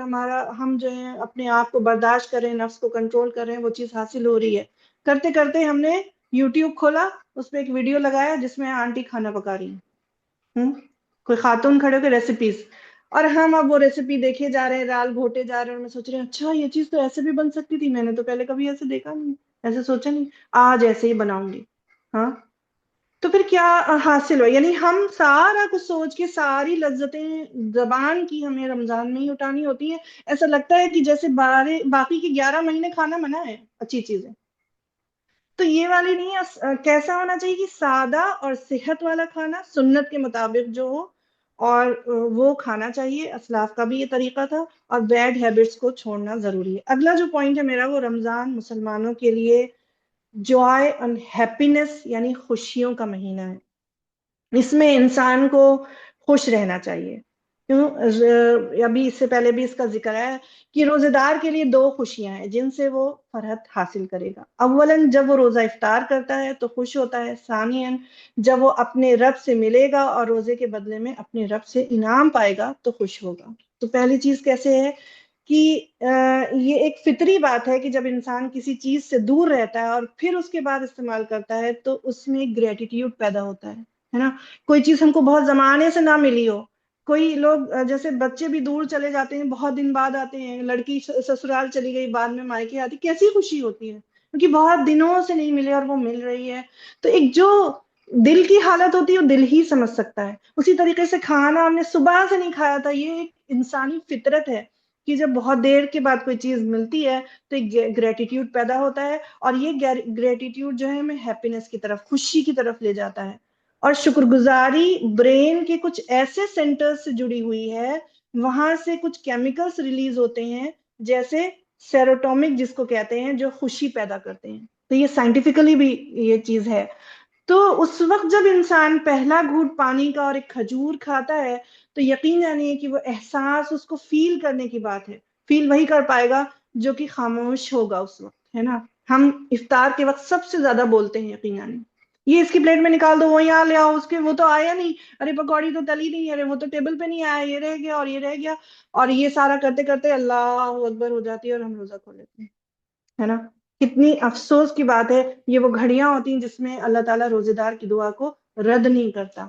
ہم جو ہے اپنے آپ کو برداشت کر رہے ہیں، نفس کو کنٹرول کر رہے ہیں، وہ چیز حاصل ہو رہی ہے. کرتے کرتے ہم نے یوٹیوب کھولا، اس پہ ایک ویڈیو لگایا جس میں آنٹی کھانا پکا رہی ہیں، کوئی خاتون کھڑے ہو کے ریسیپیز، اور ہم اب وہ ریسیپی دیکھے جا رہے ہیں، دال گھوٹے جا رہے ہیں، اور میں سوچ رہے ہیں اچھا یہ چیز تو ایسے بھی بن سکتی تھی، میں نے تو پہلے کبھی ایسے دیکھا نہیں، ایسے سوچا نہیں، آج ایسے ہی بناؤں گی. ہاں، تو پھر کیا حاصل ہو؟ یعنی ہم سارا کچھ سوچ کے ساری لذتیں زبان کی ہمیں رمضان میں ہی اٹھانی ہوتی ہیں. ایسا لگتا ہے کہ جیسے باقی کے 11 مہینے کھانا منع ہے، اچھی چیزیں. تو یہ والی نہیں ہے. کیسا ہونا چاہیے کہ سادہ اور صحت والا کھانا، سنت کے مطابق جو ہو، اور وہ کھانا چاہیے. اسلاف کا بھی یہ طریقہ تھا، اور بیڈ ہیبٹس کو چھوڑنا ضروری ہے. اگلا جو پوائنٹ ہے میرا، وہ رمضان مسلمانوں کے لیے جوائے اینڈ ہیپینس یعنی خوشیوں کا مہینہ ہے. اس میں انسان کو خوش رہنا چاہیے. کیوں؟ ابھی اس سے پہلے بھی اس کا ذکر ہے کہ روزے دار کے لیے 2 خوشیاں ہیں جن سے وہ فرحت حاصل کرے گا. اولاً جب وہ روزہ افطار کرتا ہے تو خوش ہوتا ہے. ثانیاً جب وہ اپنے رب سے ملے گا اور روزے کے بدلے میں اپنے رب سے انعام پائے گا تو خوش ہوگا. تو پہلی چیز کیسے ہے کہ یہ ایک فطری بات ہے کہ جب انسان کسی چیز سے دور رہتا ہے اور پھر اس کے بعد استعمال کرتا ہے تو اس میں گریٹیٹیوڈ پیدا ہوتا ہے نا. کوئی چیز ہم کو بہت زمانے سے نہ ملی ہو، کوئی لوگ جیسے بچے بھی دور چلے جاتے ہیں، بہت دن بعد آتے ہیں، لڑکی سسرال چلی گئی بعد میں مائکے آتی، کیسی خوشی ہوتی ہے کیونکہ بہت دنوں سے نہیں ملے اور وہ مل رہی ہے. تو ایک جو دل کی حالت ہوتی ہے وہ دل ہی سمجھ سکتا ہے. اسی طریقے سے کھانا ہم نے صبح سے نہیں کھایا تھا، یہ ایک انسانی فطرت ہے کہ جب بہت دیر کے بعد کوئی چیز ملتی ہے تو ایک گریٹیٹیوڈ پیدا ہوتا ہے، اور یہ گریٹیٹیوڈ جو ہے ہمیں ہیپینس کی طرف، خوشی کی طرف لے جاتا ہے. اور شکر گزاری برین کے کچھ ایسے سینٹر سے جڑی ہوئی ہے، وہاں سے کچھ کیمیکلز ریلیز ہوتے ہیں جیسے سیروٹونک جس کو کہتے ہیں، جو خوشی پیدا کرتے ہیں. تو یہ سائنٹیفکلی بھی یہ چیز ہے. تو اس وقت جب انسان پہلا گھونٹ پانی کا اور ایک کھجور کھاتا ہے تو یقین جانیے کہ وہ احساس اس کو فیل کرنے کی بات ہے. فیل وہی کر پائے گا جو کہ خاموش ہوگا اس وقت، ہے نا. ہم افطار کے وقت سب سے زیادہ بولتے ہیں یقین جانیے، یہ اس کی پلیٹ میں نکال دو، وہ یہاں لے آؤ، اس کے وہ تو آیا نہیں، ارے پکوڑی تو تلی نہیں، ارے وہ تو ٹیبل پہ نہیں آیا، یہ رہ گیا اور یہ رہ گیا. اور یہ سارا کرتے کرتے اللہ اکبر ہو جاتی ہے اور ہم روزہ کھول لیتے ہیں، ہے نا. کتنی افسوس کی بات ہے. یہ وہ گھڑیاں ہوتی ہیں جس میں اللہ تعالیٰ روزے دار کی دعا کو رد نہیں کرتا.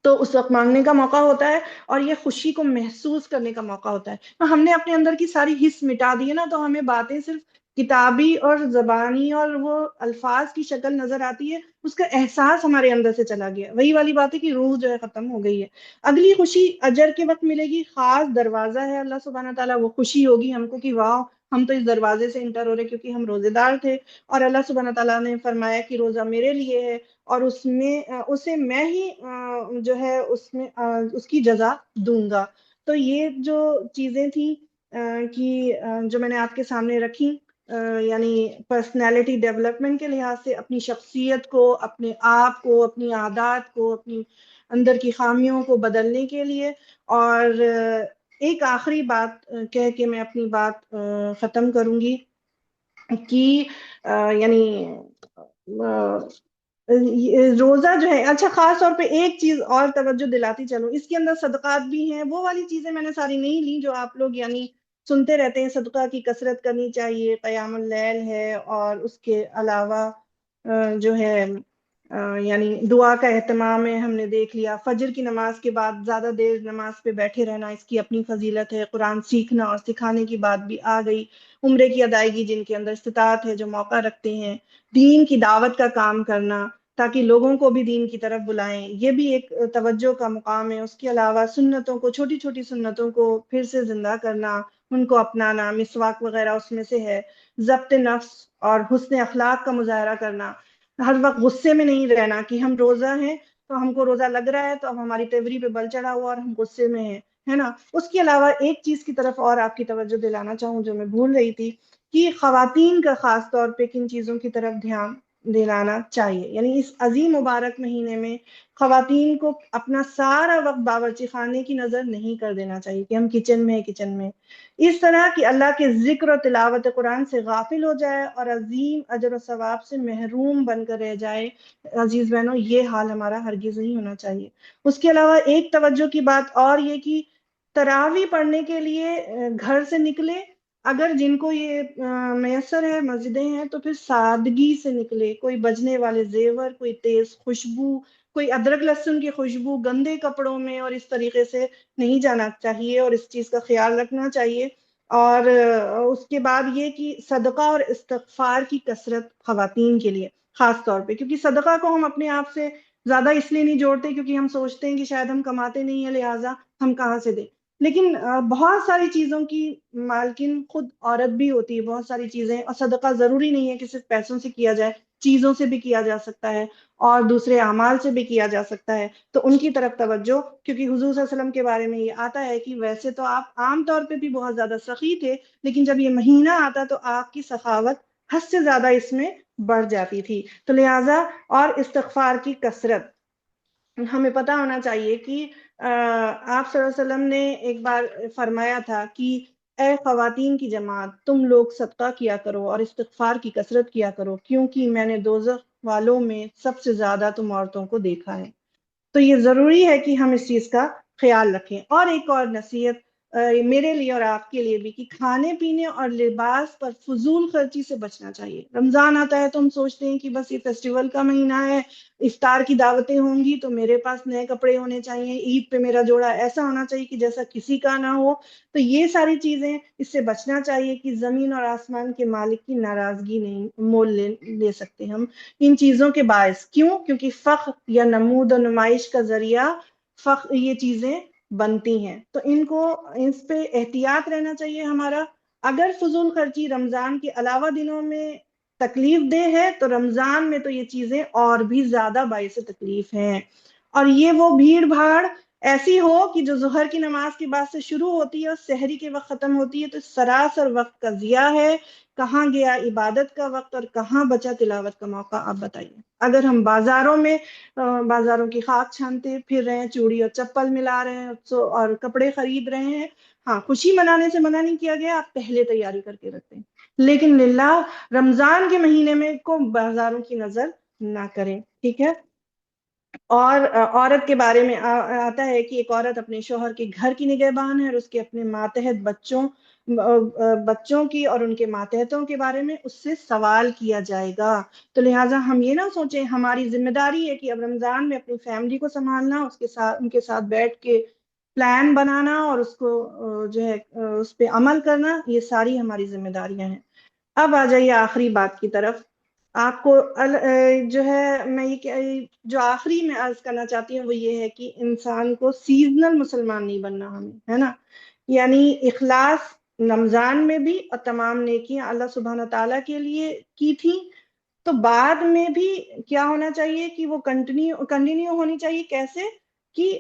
تو اس وقت مانگنے کا موقع ہوتا ہے اور یہ خوشی کو محسوس کرنے کا موقع ہوتا ہے. ہم نے اپنے اندر کی ساری حس مٹا دی ہے نا، تو ہمیں باتیں صرف کتابی اور زبانی اور وہ الفاظ کی شکل نظر آتی ہے، اس کا احساس ہمارے اندر سے چلا گیا. وہی والی بات ہے کہ روح جو ہے ختم ہو گئی ہے. اگلی خوشی اجر کے وقت ملے گی. خاص دروازہ ہے اللہ سبحانہ تعالیٰ، وہ خوشی ہوگی ہم کو کہ واہ ہم تو اس دروازے سے انٹر ہو رہے کیونکہ ہم روزے دار تھے، اور اللہ سبحانہ تعالیٰ نے فرمایا کہ روزہ میرے لیے ہے اور اس میں اسے میں ہی جو ہے اس میں اس کی جزا دوں گا. تو یہ جو چیزیں تھیں کہ جو میں نے آپ کے سامنے رکھی، یعنی پرسنالٹی ڈیولپمنٹ کے لحاظ سے اپنی شخصیت کو، اپنے آپ کو، اپنی عادات کو، اپنی اندر کی خامیوں کو بدلنے کے لیے. اور ایک آخری بات کہہ کے میں اپنی بات ختم کروں گی کہ یعنی روزہ جو ہے، اچھا خاص طور پہ ایک چیز اور توجہ دلاتی چلوں، اس کے اندر صدقات بھی ہیں. وہ والی چیزیں میں نے ساری نہیں لی جو آپ لوگ یعنی سنتے رہتے ہیں. صدقہ کی کثرت کرنی چاہیے، قیام اللیل ہے، اور اس کے علاوہ جو ہے یعنی دعا کا اہتمام ہے. ہم نے دیکھ لیا فجر کی نماز کے بعد زیادہ دیر نماز پہ بیٹھے رہنا، اس کی اپنی فضیلت ہے. قرآن سیکھنا اور سکھانے کی بات بھی آ گئی. عمرے کی ادائیگی جن کے اندر استطاعت ہے، جو موقع رکھتے ہیں. دین کی دعوت کا کام کرنا تاکہ لوگوں کو بھی دین کی طرف بلائیں، یہ بھی ایک توجہ کا مقام ہے. اس کے علاوہ سنتوں کو، چھوٹی چھوٹی سنتوں کو پھر سے زندہ کرنا، ان کو اپنانا، مسواک وغیرہ اس میں سے ہے. ضبط نفس اور حسن اخلاق کا مظاہرہ کرنا، ہر وقت غصے میں نہیں رہنا کہ ہم روزہ ہیں تو ہم کو روزہ لگ رہا ہے تو اب ہماری تیوری پہ بل چڑھا ہوا اور ہم غصے میں ہیں، ہے نا. اس کے علاوہ ایک چیز کی طرف اور آپ کی توجہ دلانا چاہوں جو میں بھول رہی تھی، کہ خواتین کا خاص طور پہ کن چیزوں کی طرف دھیان دلانا چاہیے. یعنی اس عظیم مبارک مہینے میں خواتین کو اپنا سارا وقت باورچی خانے کی نظر نہیں کر دینا چاہیے کہ ہم کچن میں کچن میں اس طرح کہ اللہ کے ذکر و تلاوت قرآن سے غافل ہو جائے اور عظیم اجر و ثواب سے محروم بن کر رہ جائے. عزیز بہنوں، یہ حال ہمارا ہرگز نہیں ہونا چاہیے. اس کے علاوہ ایک توجہ کی بات اور یہ کہ تراویح پڑھنے کے لیے گھر سے نکلے، اگر جن کو یہ میسر ہے، مسجدیں ہیں، تو پھر سادگی سے نکلے. کوئی بجنے والے زیور، کوئی تیز خوشبو، کوئی ادرک لہسن کی خوشبو، گندے کپڑوں میں اور اس طریقے سے نہیں جانا چاہیے، اور اس چیز کا خیال رکھنا چاہیے. اور اس کے بعد یہ کہ صدقہ اور استغفار کی کثرت خواتین کے لیے خاص طور پہ، کیونکہ صدقہ کو ہم اپنے آپ سے زیادہ اس لیے نہیں جوڑتے کیونکہ ہم سوچتے ہیں کہ شاید ہم کماتے نہیں ہیں لہٰذا ہم کہاں سے دیں. لیکن بہت ساری چیزوں کی مالکن خود عورت بھی ہوتی ہے، بہت ساری چیزیں. اور صدقہ ضروری نہیں ہے کہ صرف پیسوں سے کیا جائے، چیزوں سے بھی کیا جا سکتا ہے اور دوسرے اعمال سے بھی کیا جا سکتا ہے. تو ان کی طرف توجہ، کیونکہ حضور صلی اللہ علیہ وسلم کے بارے میں یہ آتا ہے کہ ویسے تو آپ عام طور پہ بھی بہت زیادہ سخی تھے، لیکن جب یہ مہینہ آتا تو آپ کی سخاوت حد سے زیادہ اس میں بڑھ جاتی تھی. تو لہٰذا اور استغفار کی کثرت، ہمیں پتہ ہونا چاہیے کہ آپ صلی اللہ علیہ وسلم نے ایک بار فرمایا تھا کہ اے خواتین کی جماعت، تم لوگ صدقہ کیا کرو اور استغفار کی کثرت کیا کرو، کیونکہ میں نے دوزخ والوں میں سب سے زیادہ تم عورتوں کو دیکھا ہے. تو یہ ضروری ہے کہ ہم اس چیز کا خیال رکھیں. اور ایک اور نصیحت میرے لیے اور آپ کے لیے بھی، کہ کھانے پینے اور لباس پر فضول خرچی سے بچنا چاہیے۔ رمضان آتا ہے تو ہم سوچتے ہیں کہ بس یہ فیسٹیول کا مہینہ ہے، افطار کی دعوتیں ہوں گی تو میرے پاس نئے کپڑے ہونے چاہیے، عید پہ میرا جوڑا ایسا ہونا چاہیے کہ جیسا کسی کا نہ ہو۔ تو یہ ساری چیزیں، اس سے بچنا چاہیے کہ زمین اور آسمان کے مالک کی ناراضگی نہیں مول لے سکتے ہم ان چیزوں کے باعث۔ کیوں؟ کیونکہ فخر یا نمود و نمائش کا ذریعہ فخر یہ چیزیں بنتی ہیں، تو اس پہ احتیاط رہنا چاہیے ہمارا۔ اگر فضول خرچی رمضان کے علاوہ دنوں میں تکلیف دہ ہے تو رمضان میں تو یہ چیزیں اور بھی زیادہ باعث تکلیف ہیں۔ اور یہ وہ بھیڑ بھاڑ ایسی ہو کہ جو ظہر کی نماز کے بعد سے شروع ہوتی ہے اور سحری کے وقت ختم ہوتی ہے، تو سراسر وقت کا ضیاع ہے۔ کہاں گیا عبادت کا وقت اور کہاں بچا تلاوت کا موقع؟ آپ بتائیے۔ اگر ہم بازاروں کی خاک چھانتے پھر رہے ہیں، چوڑی اور چپل ملا رہے ہیں اور کپڑے خرید رہے ہیں، ہاں خوشی منانے سے منع نہیں کیا گیا، آپ پہلے تیاری کر کے رکھتے ہیں، لیکن للہ رمضان کے مہینے میں کو بازاروں کی نظر نہ کریں، ٹھیک ہے؟ اور عورت کے بارے میں آتا ہے کہ ایک عورت اپنے شوہر کے گھر کی نگہبان ہے، اور اس کے اپنے ماتحت بچوں کی اور ان کے ماتحتوں کے بارے میں اس سے سوال کیا جائے گا۔ تو لہٰذا ہم یہ نہ سوچیں، ہماری ذمہ داری ہے کہ اب رمضان میں اپنی فیملی کو سنبھالنا، ان کے ساتھ بیٹھ کے پلان بنانا اور اس کو جو ہے اس پہ عمل کرنا، یہ ساری ہماری ذمہ داریاں ہیں۔ اب آ جائیے آخری بات کی طرف۔ آپ کو جو ہے میں جو آخری میں عرض کرنا چاہتی ہوں وہ یہ ہے کہ انسان کو سیزنل مسلمان نہیں بننا ہمیں، ہے نا؟ یعنی اخلاص رمضان میں بھی، اور تمام نیکیاں اللہ سبحانہ تعالیٰ کے لیے کی تھی، تو بعد میں بھی کیا ہونا چاہیے کہ وہ کنٹینیو ہونی چاہیے۔ کیسے؟ کہ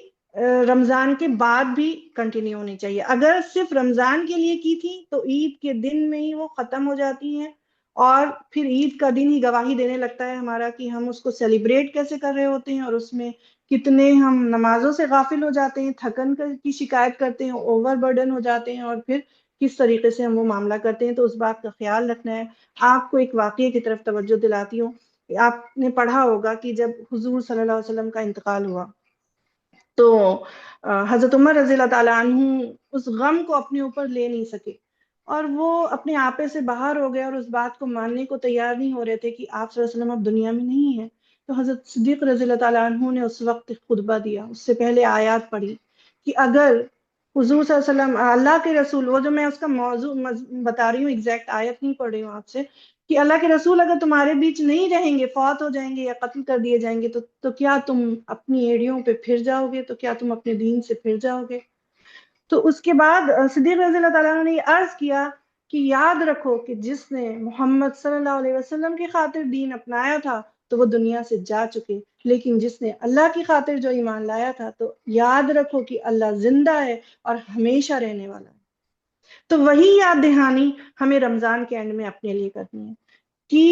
رمضان کے بعد بھی کنٹینیو ہونی چاہیے۔ اگر صرف رمضان کے لیے کی تھی تو عید کے دن میں ہی وہ ختم ہو جاتی ہیں، اور پھر عید کا دن ہی گواہی دینے لگتا ہے ہمارا کہ ہم اس کو سیلیبریٹ کیسے کر رہے ہوتے ہیں، اور اس میں کتنے ہم نمازوں سے غافل ہو جاتے ہیں، تھکن کی شکایت کرتے ہیں، اوور برڈن ہو جاتے ہیں، اور پھر کس طریقے سے ہم وہ معاملہ کرتے ہیں۔ تو اس بات کا خیال رکھنا ہے۔ آپ کو ایک واقعے کی طرف توجہ دلاتی ہوں۔ آپ نے پڑھا ہوگا کہ جب حضور صلی اللہ علیہ وسلم کا انتقال ہوا تو حضرت عمر رضی اللہ تعالیٰ عنہ اس غم کو اپنے اوپر لے نہیں سکے، اور وہ اپنے آپے سے باہر ہو گئے، اور اس بات کو ماننے کو تیار نہیں ہو رہے تھے کہ آپ صلی اللہ علیہ وسلم اب دنیا میں نہیں ہے۔ تو حضرت صدیق رضی اللہ تعالیٰ عنہ نے اس وقت ایک خطبہ دیا، اس سے پہلے آیات پڑھی کہ اگر حضور صلی اللہ علیہ وسلم، اللہ کے رسول، وہ جو میں اس کا موضوع بتا رہی ہوں، ایگزیکٹ آیت نہیں پڑھ رہی ہوں آپ سے، کہ اللہ کے رسول اگر تمہارے بیچ نہیں رہیں گے، فوت ہو جائیں گے یا قتل کر دیے جائیں گے، تو کیا تم اپنی ایڑیوں پہ پھر جاؤ گے؟ تو کیا تم اپنے دین سے پھر جاؤ گے؟ تو اس کے بعد صدیق رضی اللہ تعالیٰ نے یہ عرض کیا کہ یاد رکھو کہ جس نے محمد صلی اللہ علیہ وسلم کی خاطر دین اپنایا تھا تو وہ دنیا سے جا چکے، لیکن جس نے اللہ کی خاطر جو ایمان لایا تھا تو یاد رکھو کہ اللہ زندہ ہے اور ہمیشہ رہنے والا ہے۔ تو وہی یاد دہانی ہمیں رمضان کے اینڈ میں اپنے لیے کرنی ہے کہ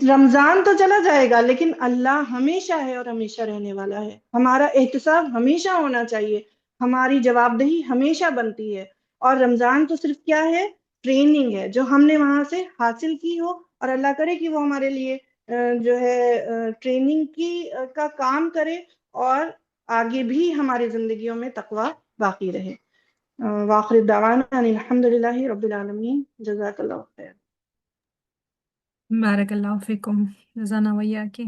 رمضان تو چلا جائے گا لیکن اللہ ہمیشہ ہے اور ہمیشہ رہنے والا ہے۔ ہمارا احتساب ہمیشہ ہونا چاہیے، ہماری جواب دہی ہمیشہ بنتی ہے، اور رمضان تو صرف کیا ہے؟ ٹریننگ ہے جو ہم نے وہاں سے حاصل کی ہو، اور اللہ کرے کہ وہ ہمارے لیے جو ہے ٹریننگ کا کام کرے، اور آگے بھی ہماری زندگیوں میں تقوی باقی رہے۔ وآخر دعوانا ان الحمد للہ رب العالمین۔ جزاک اللہ خیر۔ بارک اللہ فیکم، جزانا ویاکی۔